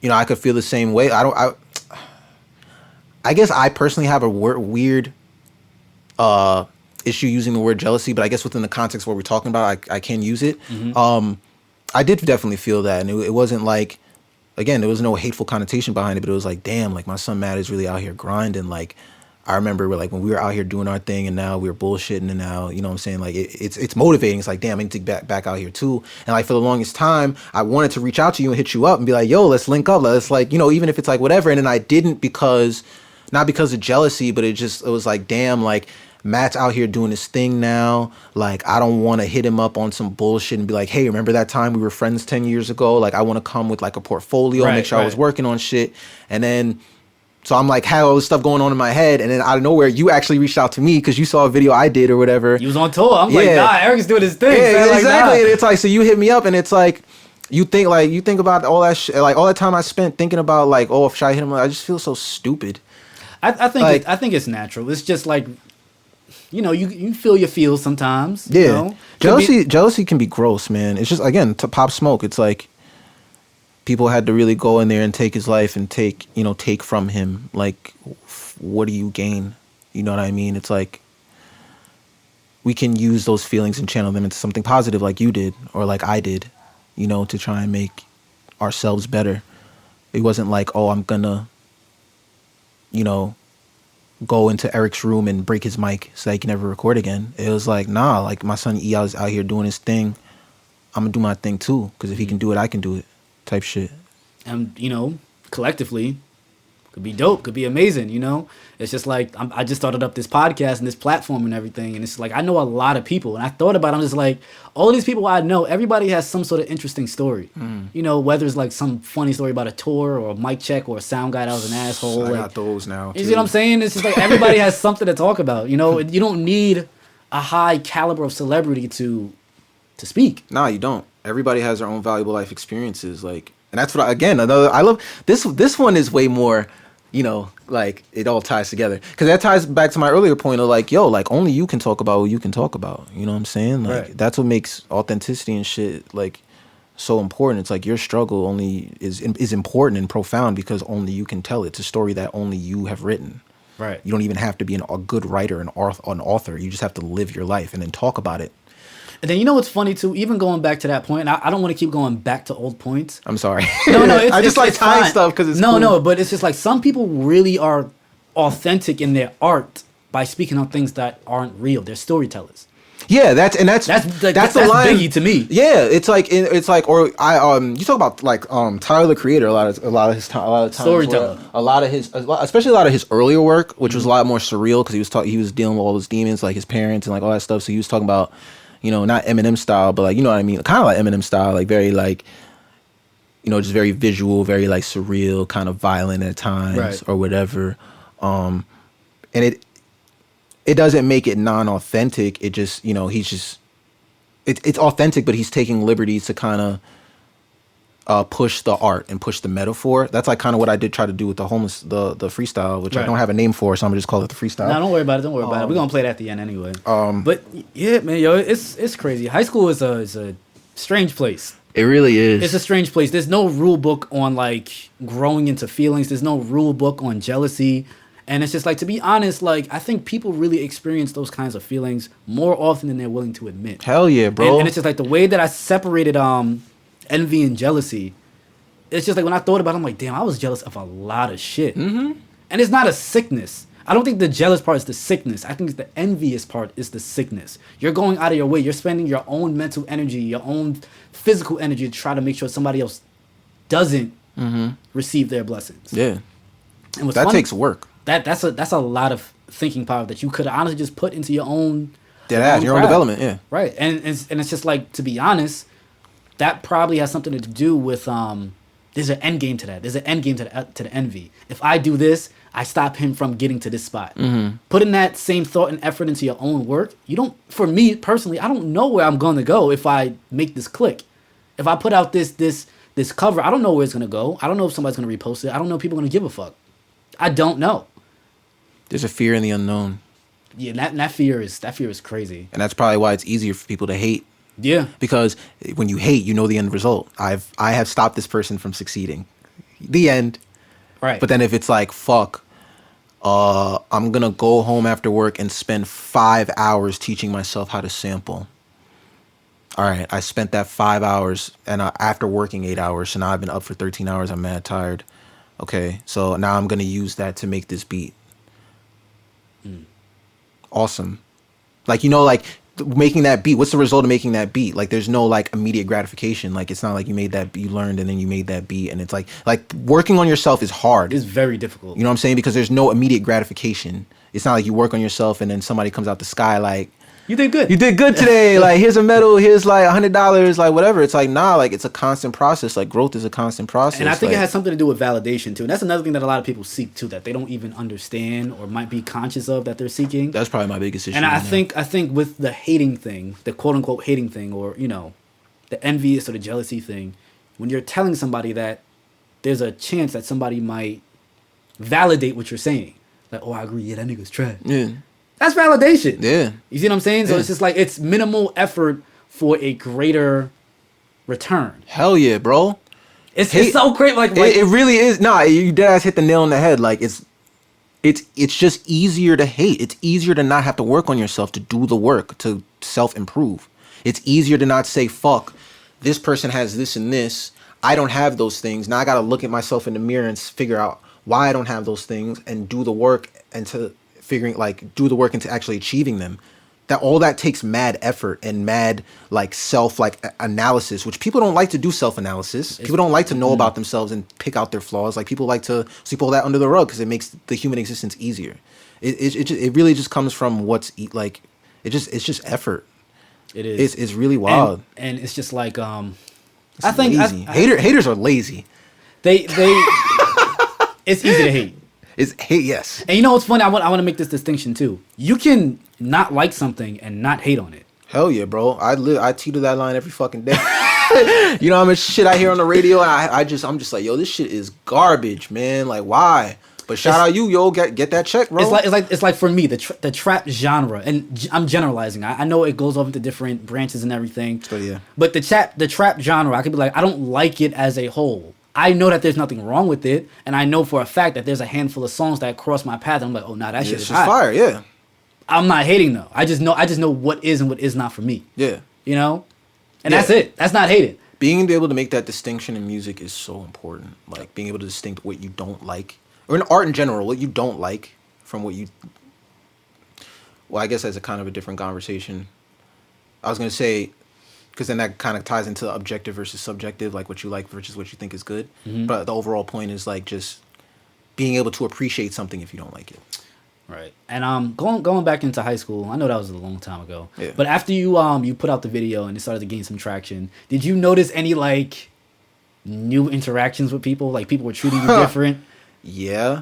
you know, I could feel the same way. I guess I personally have a weird issue using the word jealousy, but I guess within the context of what we're talking about, I can use it. I did definitely feel that. And it wasn't like, again, there was no hateful connotation behind it, but it was like, damn, like my son Matt is really out here grinding. Like, I remember like when we were out here doing our thing and now we're bullshitting, and now, you know what I'm saying? Like it's motivating. It's like, damn, I need to get back out here too. And like for the longest time, I wanted to reach out to you and hit you up and be like, yo, let's link up. Let's like, you know, even if it's like whatever. And then I didn't not because of jealousy, but it was like, damn, like Matt's out here doing his thing now. Like, I don't want to hit him up on some bullshit and be like, hey, remember that time we were friends 10 years ago? Like, I want to come with like a portfolio, make sure I was working on shit. And then, so I'm like, had all this stuff going on in my head. And then out of nowhere, you actually reached out to me because you saw a video I did or whatever. You was on tour. I'm like, nah, Eric's doing his thing. Yeah, man. exactly. Like, nah. And it's like, so you hit me up and it's like, you think about all that shit, like all that time I spent thinking about like, oh, should I hit him? I just feel so stupid. I think like, I think it's natural. It's just like, you know, you feel your feels sometimes. Yeah, you know? jealousy can be gross, man. It's just, again, to Pop Smoke, it's like people had to really go in there and take his life and take from him. Like, what do you gain? You know what I mean? It's like we can use those feelings and channel them into something positive, like you did or like I did, you know, to try and make ourselves better. It wasn't like, oh, I'm gonna, you know, go into Eric's room and break his mic so that he can never record again. It was like, nah, like my son E is out here doing his thing. I'm gonna do my thing too, because if he can do it, I can do it, type shit. And, you know, collectively, could be dope, could be amazing, you know? It's just like, I just started up this podcast and this platform and everything, and it's like, I know a lot of people, and I thought about it, I'm just like, all of these people I know, everybody has some sort of interesting story. You know, whether it's like some funny story about a tour, or a mic check, or a sound guy that was an asshole. I like, got those now, you see what I'm saying? It's just like, everybody has something to talk about, you know? You don't need a high caliber of celebrity to speak. Nah, you don't. Everybody has their own valuable life experiences, like, and that's what I love this one is way more, you know, like, it all ties together, because that ties back to my earlier point of like, yo, like, only you can talk about what you can talk about, you know what I'm saying? Like, right. That's what makes authenticity and shit like so important. It's like your struggle only is important and profound because only you can tell it. It's a story that only you have written. Right. You don't even have to be a good writer, an author. You just have to live your life and then talk about it. And then, you know what's funny too? Even going back to that point, I don't want to keep going back to old points. I'm sorry. No, I just like tying fine. stuff because it's no, cool. no. But it's just like some people really are authentic in their art by speaking on things that aren't real. They're storytellers. Yeah, that's the line. Biggie to me. Yeah, it's like you talk about like Tyler the Creator a lot of times, Storyteller. Especially a lot of his earlier work, which was a lot more surreal because he was dealing with all those demons, like his parents and like all that stuff. So he was talking about, you know, not Eminem style, but like, you know what I mean, kind of like Eminem style, like very like, you know, just very visual, very like surreal, kind of violent at times, right. or whatever. And it doesn't make it non-authentic. It just, you know, it's authentic, but he's taking liberties to kind of push the art and push the metaphor. That's like kind of what I did try to do with the freestyle, which right. I don't have a name for, so I'm gonna just call it the freestyle. No, don't worry about it. Don't worry about it. We're gonna play that at the end anyway. But yeah, man, yo, it's crazy. High school is a strange place. It really is. It's a strange place. There's no rule book on like growing into feelings. There's no rule book on jealousy. And it's just like, to be honest, like, I think people really experience those kinds of feelings more often than they're willing to admit. Hell yeah, bro. And it's just like the way that I separated envy and jealousy. It's just like when I thought about it, I'm like, damn, I was jealous of a lot of shit. Mm-hmm. And it's not a sickness. I don't think the jealous part is the sickness. I think the envious part is the sickness. You're going out of your way. You're spending your own mental energy, your own physical energy to try to make sure somebody else doesn't receive their blessings. Yeah. And what's that funny, takes work. That's a lot of thinking power that you could honestly just put into your own your own development, yeah. Right. And it's just like, to be honest, that probably has something to do with there's an end game to that. There's an end game to the envy. If I do this, I stop him from getting to this spot. Mm-hmm. Putting that same thought and effort into your own work, for me personally, I don't know where I'm going to go if I make this click. If I put out this cover, I don't know where it's going to go. I don't know if somebody's going to repost it. I don't know if people are going to give a fuck. I don't know. There's a fear in the unknown. Yeah, that fear is crazy. And that's probably why it's easier for people to hate. Yeah. Because when you hate, you know the end result. I have stopped this person from succeeding. The end. Right. But then if it's like, fuck, I'm going to go home after work and spend 5 hours teaching myself how to sample. All right, I spent that 5 hours and after working 8 hours, so now I've been up for 13 hours, I'm mad tired. Okay, so now I'm going to use that to make this beat. Awesome. Like, you know, like making that beat, what's the result of making that beat? Like there's no like immediate gratification. Like it's not like you made that, you learned and then you made that beat, and it's like working on yourself is hard. It's very difficult. You know what I'm saying? Because there's no immediate gratification. It's not like you work on yourself and then somebody comes out the sky like, you did good. You did good today. Like, here's a medal. Here's like $100. Like, whatever. It's like, nah. Like, it's a constant process. Like, growth is a constant process. And I think like, it has something to do with validation too. And that's another thing that a lot of people seek too, that they don't even understand or might be conscious of that they're seeking. That's probably my biggest issue. And I think with the hating thing, the quote unquote hating thing, or you know, the envious or the jealousy thing, when you're telling somebody that, there's a chance that somebody might validate what you're saying. Like, oh, I agree. Yeah, that nigga's trash. Yeah. That's validation. Yeah. You see what I'm saying? So it's just like, it's minimal effort for a greater return. Hell yeah, bro. It's so great. Like it really is. Nah, you dead ass hit the nail on the head. Like it's just easier to hate. It's easier to not have to work on yourself, to do the work, to self-improve. It's easier to not say, fuck, this person has this and this. I don't have those things. Now I got to look at myself in the mirror and figure out why I don't have those things and do the work and to do the work into actually achieving them. That all that takes mad effort and mad like self like analysis, which people don't like to do self-analysis. People don't like to know about themselves and pick out their flaws. Like people like to sweep all that under the rug because it makes the human existence easier. It really just comes from it's just effort. It is. It's really wild. And it's just like I think lazy. Haters are lazy. They it's easy to hate. It's hate, yes. And you know what's funny? I want to make this distinction too. You can not like something and not hate on it. Hell yeah, bro. I teeter that line every fucking day. You know how much shit I hear on the radio, and I'm just like, yo, this shit is garbage, man. Like, why? But shout out you, yo, get that check, bro. It's like for me, the trap genre, and I'm generalizing. I know it goes off into different branches and everything. So, yeah. But the trap genre, I could be like, I don't like it as a whole. I know that there's nothing wrong with it, and I know for a fact that there's a handful of songs that cross my path, and I'm like, oh, nah, that shit is hot. Fire, yeah. I'm not hating though. I just know what is and what is not for me. Yeah. You know? And that's it. That's not hating. Being able to make that distinction in music is so important. Like being able to distinct what you don't like, or in art in general, what you don't like from what you. Well, I guess that's a kind of a different conversation. I was gonna say, because then that kind of ties into objective versus subjective, like what you like versus what you think is good. Mm-hmm. But the overall point is like just being able to appreciate something if you don't like it. Right. And going back into high school, I know that was a long time ago. Yeah. But after you put out the video and it started to gain some traction, did you notice any like new interactions with people? Like people were treating you different? Yeah.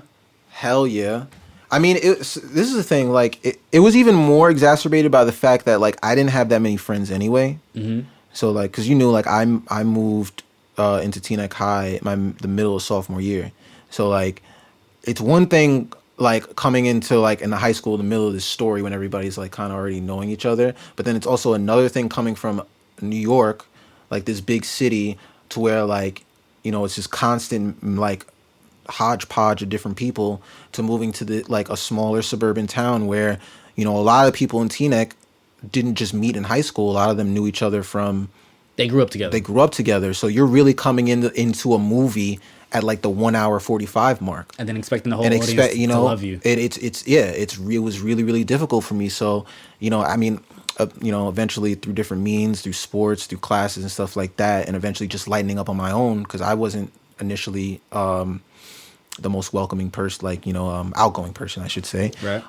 Hell yeah. I mean, this is the thing. Like, it was even more exacerbated by the fact that like I didn't have that many friends anyway. Mm-hmm. So like, cause you knew like I moved into Teaneck High the middle of sophomore year. So like, it's one thing like coming into like in the high school, the middle of this story when everybody's like kind of already knowing each other. But then it's also another thing coming from New York, like this big city, to where like, you know, it's just constant like hodgepodge of different people, to moving to the like a smaller suburban town where, you know, a lot of people in Teaneck didn't just meet in high school. A lot of them knew each other from they grew up together. So you're really coming into a movie at like the 1 hour 45 mark, and then expecting the whole audience to love you. It was really, really difficult for me. So, you know, I mean, you know, eventually through different means, through sports, through classes and stuff like that, and eventually just lightening up on my own, because I wasn't initially the most welcoming person, like, you know, outgoing person, I should say. Right.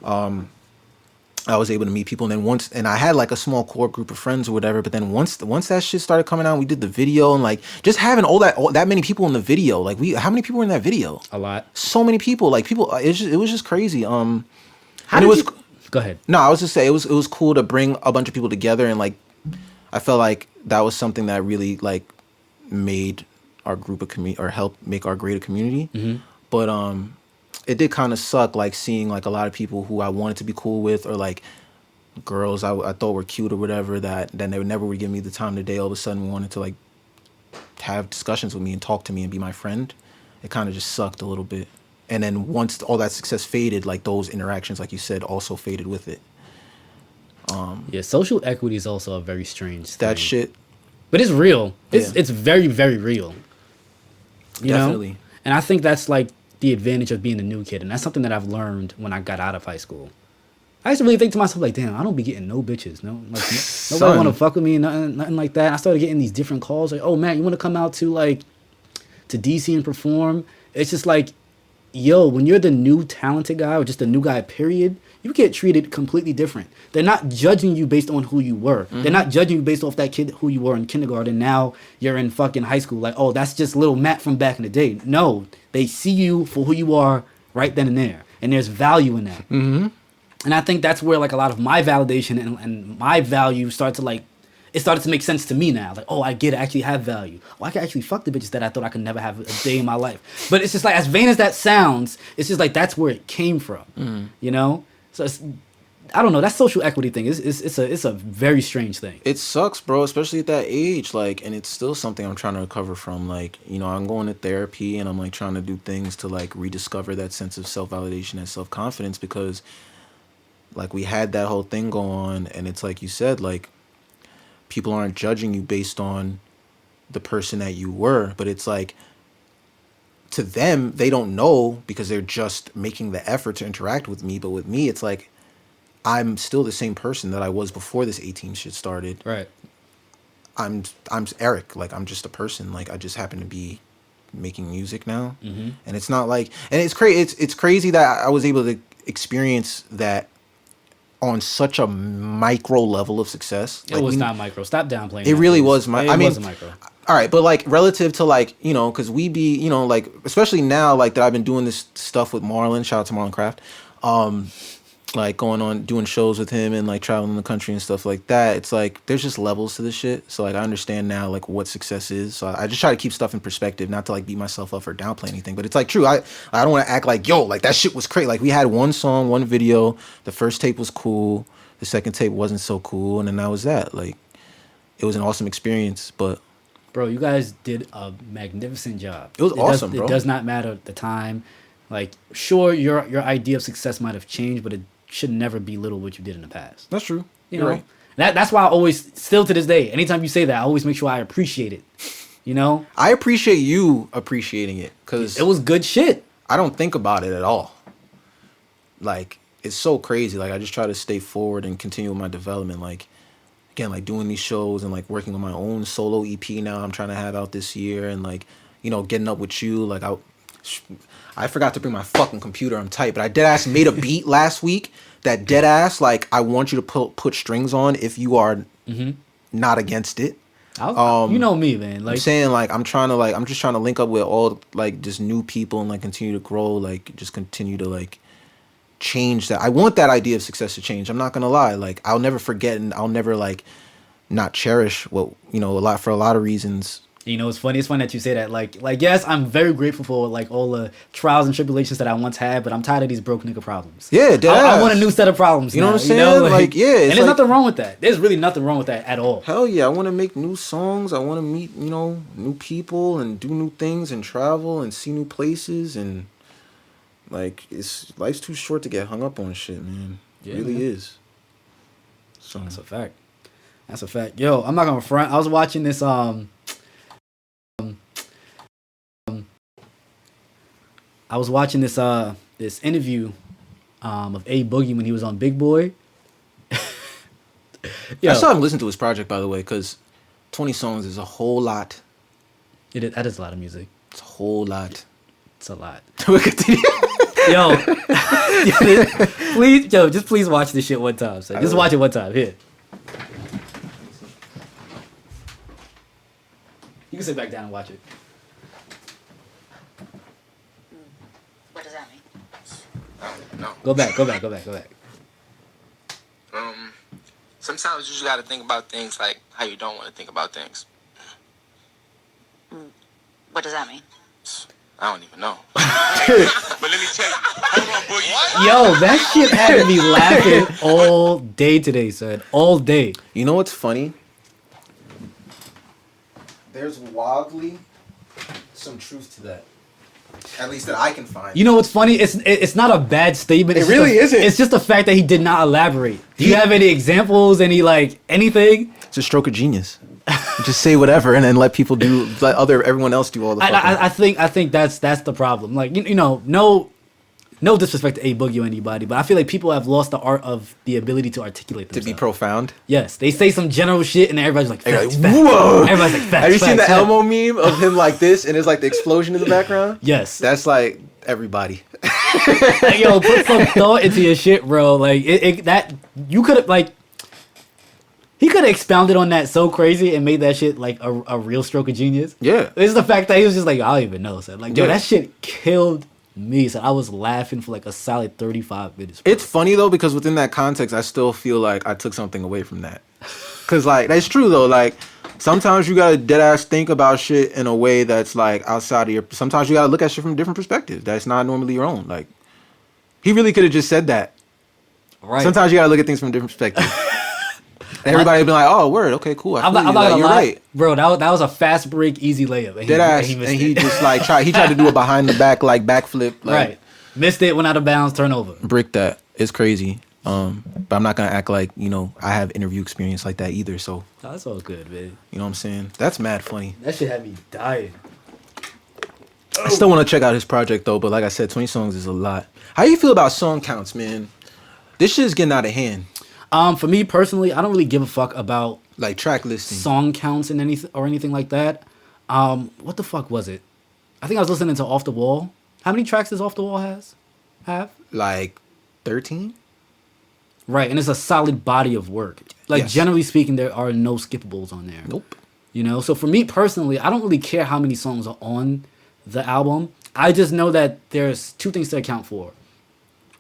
I was able to meet people, and then I had like a small core group of friends or whatever. But then once that shit started coming out, we did the video, and like just having all that many people in the video. Like how many people were in that video? A lot. So many people. Like people, it was just crazy. How did you? Go ahead. No, I was just saying it was cool to bring a bunch of people together, and like I felt like that was something that really like made our group of or helped make our greater community. Mm-hmm. But it did kind of suck, like seeing like a lot of people who I wanted to be cool with, or like girls I thought were cute or whatever, that then they would never give me the time of day. All of a sudden wanted to like have discussions with me and talk to me and be my friend. It kind of just sucked a little bit. And then once all that success faded, like those interactions, like you said, also faded with it. Yeah, social equity is also a very strange thing. That shit. But it's real. It's very, very real. You Definitely. know? And I think that's like the advantage of being a new kid, and that's something that I've learned when I got out of high school. I used to really think to myself, like, damn, I don't be getting no bitches. No, like, nobody Son. want to fuck with me, nothing like that. I started getting these different calls, like, oh, man, you want to come out to DC and perform? It's just like, yo, when you're the new talented guy or just the new guy, period, you get treated completely different. They're not judging you based on who you were. They're not judging you based off that kid who you were in kindergarten. Now you're in fucking high school. Like, oh, that's just little Matt from back in the day. No, they see you for who you are right then and there. And there's value in that. Mm-hmm. And I think that's where like a lot of my validation and my value started to make sense to me now. Like, oh, I get it. I actually have value. Oh, I can actually fuck the bitches that I thought I could never have a day in my life. But it's just like, as vain as that sounds, it's just like that's where it came from. You know? So it's, I don't know. That social equity thing it's a very strange thing. It sucks, bro, especially at that age. Like, and it's still something I'm trying to recover from. Like, you know, I'm going to therapy and I'm like trying to do things to like rediscover that sense of self-validation and self-confidence, because like we had that whole thing go on, and it's like you said, like people aren't judging you based on the person that you were, but it's like to them, they don't know because they're just making the effort to interact with me. But with me, it's like I'm still the same person that I was before this 18 shit started. Right. I'm Eric. Like, I'm just a person. Like, I just happen to be making music now. And it's not like, and it's crazy. It's crazy that I was able to experience that on such a micro level of success. It was not micro. Stop downplaying. It really was. It I mean, wasn't micro. All right, but like relative to like, you know, because we be, you know, like especially now like that I've been doing this stuff with Marlon. Shout out to Marlon Craft. Like going on doing shows with him and like traveling the country and stuff like that. It's like there's just levels to this shit. So like I understand now like what success is. So I just try to keep stuff in perspective, not to like beat myself up or downplay anything. But it's like true. I don't want to act like yo, like that shit was crazy. Like we had one song, one video. The first tape was cool. The second tape wasn't so cool, and then that was that. Like it was an awesome experience, but bro, you guys did a magnificent job. It was awesome, bro. It does not matter the time. Like, sure, your idea of success might have changed, but it should never belittle what you did in the past. That's true. You're right. That's why I always, still to this day, anytime you say that, I always make sure I appreciate it. You know? I appreciate you appreciating it, because it was good shit. I don't think about it at all. Like, it's so crazy. Like, I just try to stay forward and continue with my development. Like, again, like doing these shows and like working on my own solo EP now I'm trying to have out this year, and like, you know, getting up with you. Like I forgot to bring my fucking computer. I'm tight, but I deadass made a beat last week that deadass like I want you to put strings on if you are not against it. You know me, man. Like I'm saying, like I'm just trying to link up with all like just new people and like continue to grow, like just continue to like change that. I want that idea of success to change. I'm not gonna lie. Like I'll never forget and I'll never like not cherish what, you know, for a lot of reasons. You know, it's funny that you say that. Like yes, I'm very grateful for like all the trials and tribulations that I once had, but I'm tired of these broke nigga problems. Yeah, I want a new set of problems. You know now, what I'm saying? You know? Like yeah, and there's nothing wrong with that. There's really nothing wrong with that at all. Hell yeah, I want to make new songs. I want to meet, you know, new people and do new things and travel and see new places, and like life's too short to get hung up on shit, man. Yeah, it really man. is. So that's a fact. That's a fact. Yo, I'm not gonna front. I was watching this this interview of A Boogie when he was on Big Boy. I still haven't listened to his project, by the way, because 20 songs is a whole lot. That is a lot of music. It's a whole lot. It's a lot. We'll continue. Yo, please watch this shit one time. So just watch it one time. Here. You can sit back down and watch it. What does that mean? No. Go back. Sometimes you just gotta think about things like how you don't want to think about things. What does that mean? I don't even know. But let me tell you. Hold on, Boogie. Yo, that shit had me laughing all day today, son. All day. You know what's funny? There's wildly some truth to that. At least that I can find. You know what's funny? It's not a bad statement. It really isn't. It's just the fact that he did not elaborate. Do you have any examples? Anything? It's a stroke of genius. Just say whatever and then let everyone else do all the fucking. I think that's the problem. Like you know, no, no disrespect to A Boogie or anybody, but I feel like people have lost the art of the ability to articulate To themselves. be profound. Yes, they say some general shit and everybody's like, They're facts, like, facts. whoa. Everybody's like, facts, Have you seen the facts, Elmo meme of him like this and it's like the explosion in the background? Yes. That's like everybody. Like, yo, put some thought into your shit, bro. Like that you could have like he could have expounded on that so crazy and made that shit like a real stroke of genius. Yeah. It's the fact that he was just like, I don't even know. So like, yo, Yeah. that shit killed me. So I was laughing for like a solid 35 minutes. Bro. It's funny though because within that context, I still feel like I took something away from that. Cause like that's true though. Like sometimes you gotta dead ass think about shit in a way that's like outside of your. Sometimes you gotta look at shit from a different perspective that's not normally your own. Like he really could have just said that. Right. Sometimes you gotta look at things from a different perspective. And everybody be like, "Oh, word, okay, cool." I'm not like, gonna you're lie, right. bro. That was a fast break, easy layup. And Dead ass, he missed and he it. just like tried. He tried to do a behind the back like backflip. Like, right. Missed it, went out of bounds, turnover. brick that. It's crazy. But I'm not gonna act like I have interview experience like that either. So Oh, that's all good, man. you know what I'm saying? That's mad funny. That shit had me dying. I still want to check out his project though. But like I said, 20 songs is a lot. How you feel about song counts, man? This shit is getting out of hand. For me personally, I don't really give a fuck about Like track listing. song counts and anything like that. What the fuck was it? I think I was listening to Off the Wall. How many tracks does Off the Wall have? Like 13. Right, and it's a solid body of work. Like Yes. generally speaking, there are no skippables on there. Nope. You know, so for me personally, I don't really care how many songs are on the album. I just know that there's two things to account for.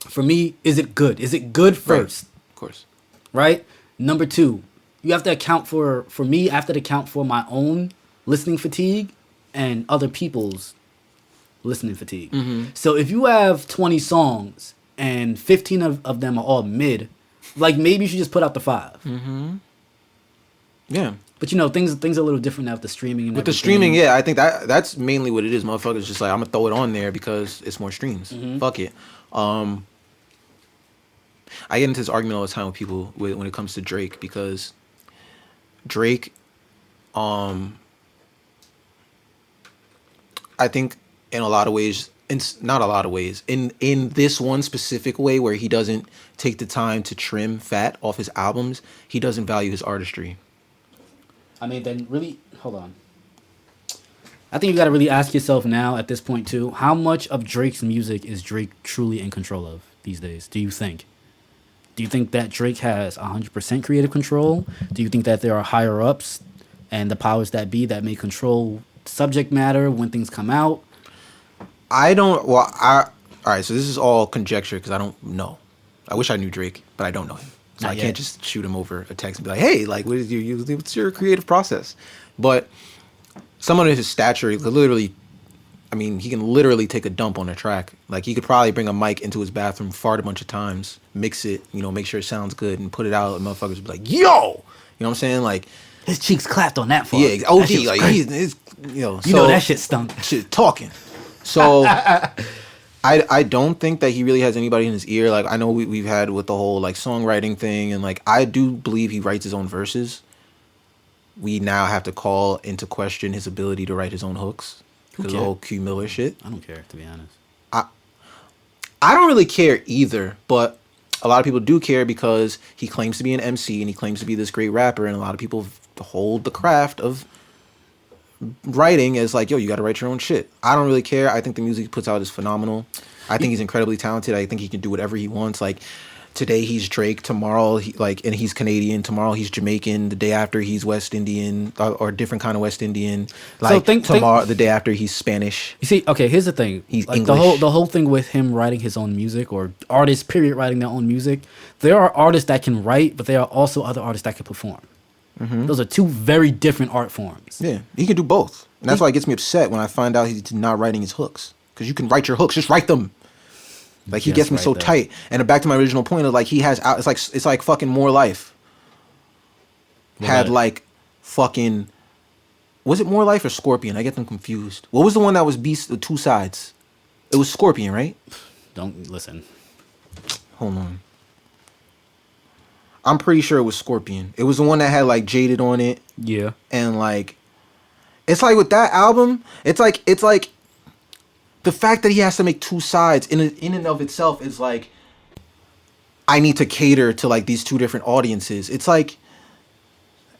For me, is it good? Is it good first? Of course. Right? Number two, you have to account for me, I have to account for my own listening fatigue and other people's listening fatigue. So if you have 20 songs and 15 of them are all mid, like maybe you should just put out the 5. Yeah. But you know, things are a little different now with the streaming and With the everything. streaming, yeah, I think that's mainly what it is. Motherfuckers just like, I'm gonna throw it on there because it's more streams. Fuck it. I get into this argument all the time with people when it comes to Drake because Drake, I think in a lot of ways, not a lot of ways, in this one specific way where he doesn't take the time to trim fat off his albums, he doesn't value his artistry. I mean, then really, hold on. I think you got to really ask yourself now at this point too, how much of Drake's music is Drake truly in control of these days? Do you think? Do you think that Drake has 100% creative control? Do you think that there are higher ups and the powers that be that may control subject matter when things come out? All right, so this is all conjecture because I don't know. I wish I knew Drake, but I don't know him. So Not I yet. can't just shoot him over a text and be like, hey, like, what's your creative process? But someone of his stature, he can literally take a dump on a track. Like, he could probably bring a mic into his bathroom, fart a bunch of times, mix it, make sure it sounds good, and put it out, and motherfuckers would be like, yo! You know what I'm saying? Like, His cheeks clapped on that far. yeah, That OD, shit was like, crazy. he's You know that shit stunk. shit talking. So I don't think that he really has anybody in his ear. Like, I know we've had with the whole like songwriting thing, and like I do believe he writes his own verses. We now have to call into question his ability to write his own hooks because of the cares? whole Q Miller shit. I don't care, to be honest. I don't really care either, but a lot of people do care because he claims to be an MC and he claims to be this great rapper, and a lot of people hold the craft of writing as like, yo, you got to write your own shit. I don't really care. I think the music he puts out is phenomenal. I think he's incredibly talented. I think he can do whatever he wants. Like, today he's Drake, tomorrow and he's Canadian, tomorrow he's Jamaican, the day after he's West Indian or different kind of West Indian. Like, tomorrow, the day after he's Spanish. You see, okay, here's the thing. He's like English. the whole thing with him writing his own music, or artists period writing their own music. There are artists that can write, but there are also other artists that can perform. Those are two very different art forms. Yeah, he can do both. And that's why it gets me upset when I find out he's not writing his hooks. Because you can write your hooks, just write them. Like, he Just gets me write so them. tight. And back to my original point of like, he has out. It's like fucking More Life had Right. like fucking. Was it More Life or Scorpion? I get them confused. What was the one that was Beast? The two sides. It was Scorpion, right? Don't listen. Hold on. I'm pretty sure it was Scorpion. It was the one that had like Jaded on it. Yeah. And like, it's like with that album, it's like the fact that he has to make two sides in and of itself is like, I need to cater to like these two different audiences. It's like,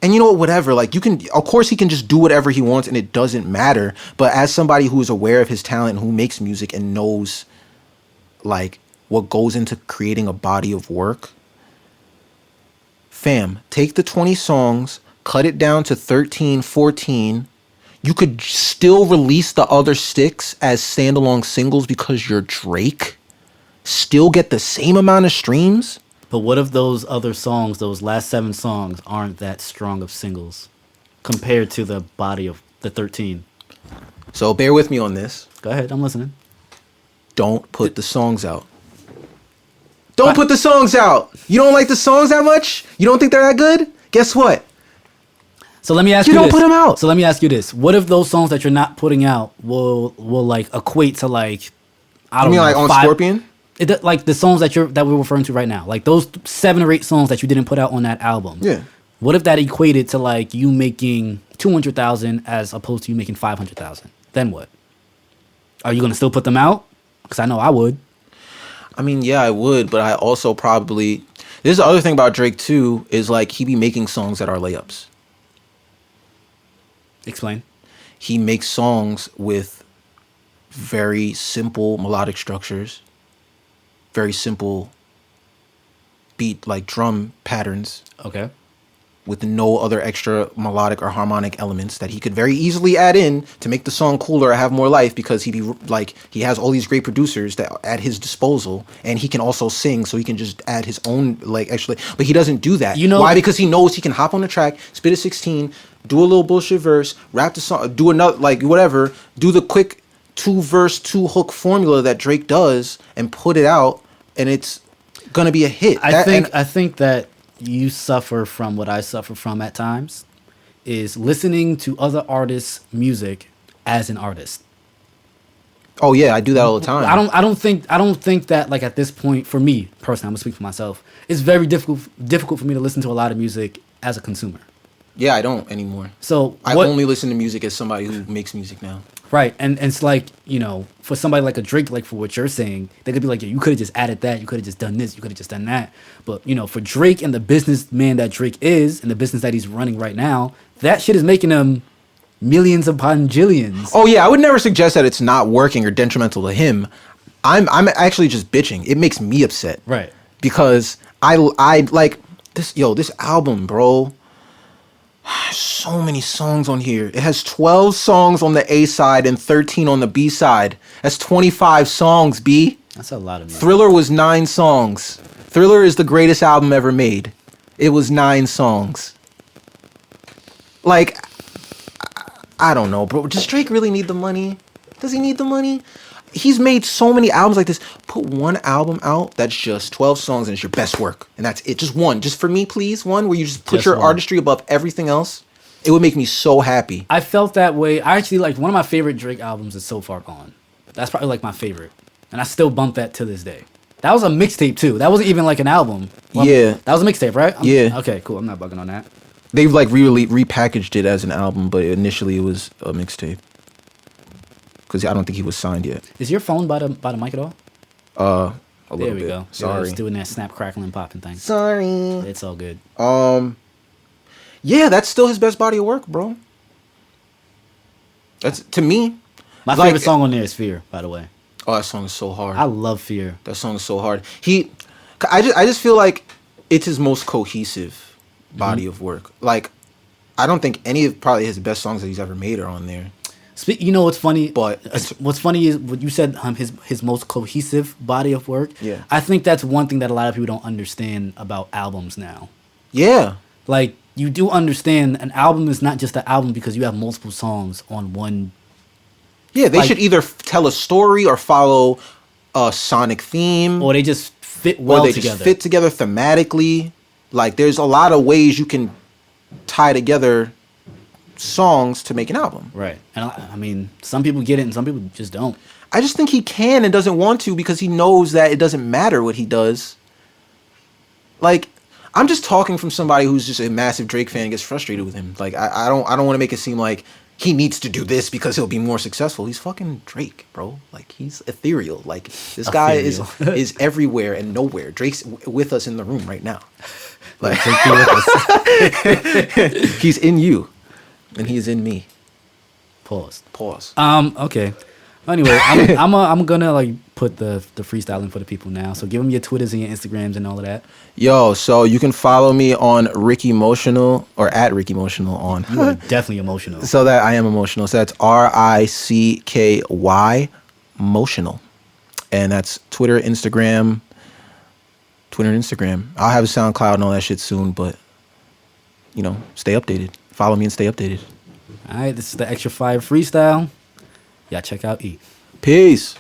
and you know what, whatever, like you can, of course he can just do whatever he wants and it doesn't matter. But as somebody who is aware of his talent and who makes music and knows like what goes into creating a body of work, fam, take the 20 songs, cut it down to 13, 14. You could still release the other 6 as standalone singles because you're Drake. Still get the same amount of streams. But what if those other songs, those last 7 songs, aren't that strong of singles compared to the body of the 13? So bear with me on this. Go ahead, I'm listening. Don't put the songs out. Don't put the songs out. You don't like the songs that much? You don't think they're that good? Guess what? So let me ask You you don't this. put 'em out. So let me ask you this. What if those songs that you're not putting out will like equate to like, I You don't mean know, like on 5 Scorpion? like the songs that we're referring to right now, like those 7 or 8 songs that you didn't put out on that album. Yeah. What if that equated to like you making 200,000 as opposed to you making 500,000? Then what? Are you gonna still put them out? Because I know I would. I mean, yeah, I would, but I also probably... This is the other thing about Drake, too, is like he be making songs that are layups. Explain. He makes songs with very simple melodic structures, very simple beat, like drum patterns, Okay. with no other extra melodic or harmonic elements that he could very easily add in to make the song cooler or have more life, because he has all these great producers that at his disposal, and he can also sing, so he can just add his own but he doesn't do that. You know why? Because he knows he can hop on the track, spit a 16, do a little bullshit verse, rap the song, do another whatever, do the quick 2-verse 2-hook formula that Drake does and put it out, and it's gonna be a hit. I think that you suffer from what I suffer from at times, is listening to other artists' music as an artist. Oh yeah, I do that all the time. I don't think that, like, at this point, for me personally, I'm gonna speak for myself, it's very difficult for me to listen to a lot of music as a consumer. Yeah, I don't anymore. So I only listen to music as somebody who makes music now. Right, and it's like, you know, for somebody like a Drake, like for what you're saying, they could be like, yeah, you could have just added that, you could have just done this, you could have just done that. But, you know, for Drake and the businessman that Drake is, and the business that he's running right now, that shit is making him millions upon jillions. Oh yeah, I would never suggest that it's not working or detrimental to him. I'm actually just bitching. It makes me upset. Right. Because I like this album, bro. So many songs on here. It has 12 songs on the A side and 13 on the B side. That's 25 songs, B. That's a lot of music. Thriller was 9 songs. Thriller is the greatest album ever made. It was 9 songs. Like, I don't know, bro. Does Drake really need the money? Does he need the money? He's made so many albums like this. Put one album out that's just 12 songs and it's your best work. And that's it. Just one. Just for me, please. One where you just put your artistry above everything else. It would make me so happy. I felt that way. I actually, like, one of my favorite Drake albums is So Far Gone. That's probably like my favorite. And I still bump that to this day. That was a mixtape too. That wasn't even like an album. Well, yeah. That was a mixtape, right? Yeah. Okay, cool. I'm not bugging on that. They've like repackaged it as an album, but initially it was a mixtape. Because I don't think he was signed yet. Is your phone by the mic at all? A little There we bit. go. Sorry. It's doing that snap, crackling, popping thing. Sorry. It's all good. Yeah, that's still his best body of work, bro. That's, to me. My like, favorite song on there is Fear, by the way. Oh, that song is so hard. I love Fear. That song is so hard. I just feel like it's his most cohesive body of work. Like, I don't think any of probably his best songs that he's ever made are on there. You know what's funny? But what's funny is what you said. His most cohesive body of work. Yeah. I think that's one thing that a lot of people don't understand about albums now. Yeah. Like, you do understand an album is not just an album because you have multiple songs on one. Yeah, they like, should either tell a story or follow a sonic theme, or they just fit well or they together. just fit together thematically. Like, there's a lot of ways you can tie together songs to make an album. Right. And I mean, some people get it and some people just don't. I just think he can and doesn't want to because he knows that it doesn't matter what he does. Like, I'm just talking from somebody who's just a massive Drake fan and gets frustrated with him. Like, I don't want to make it seem like, he needs to do this because he'll be more successful. He's fucking Drake, bro. Like, he's ethereal. Like, this guy is everywhere and nowhere. Drake's with us in the room right now. Like, he's in you, and he's in me. Pause. Okay. Anyway, I'm gonna like put the freestyle in for the people now. So give them your Twitters and your Instagrams and all of that. Yo, so you can follow me on Rick Emotional or at Rick Emotional on. You are definitely emotional. So that I am emotional. So that's RICKY Motional, and that's Twitter, Instagram. I'll have a SoundCloud and all that shit soon, but stay updated. Follow me and stay updated. All right, this is the Extra Fire Freestyle. Yeah, check out E. Peace.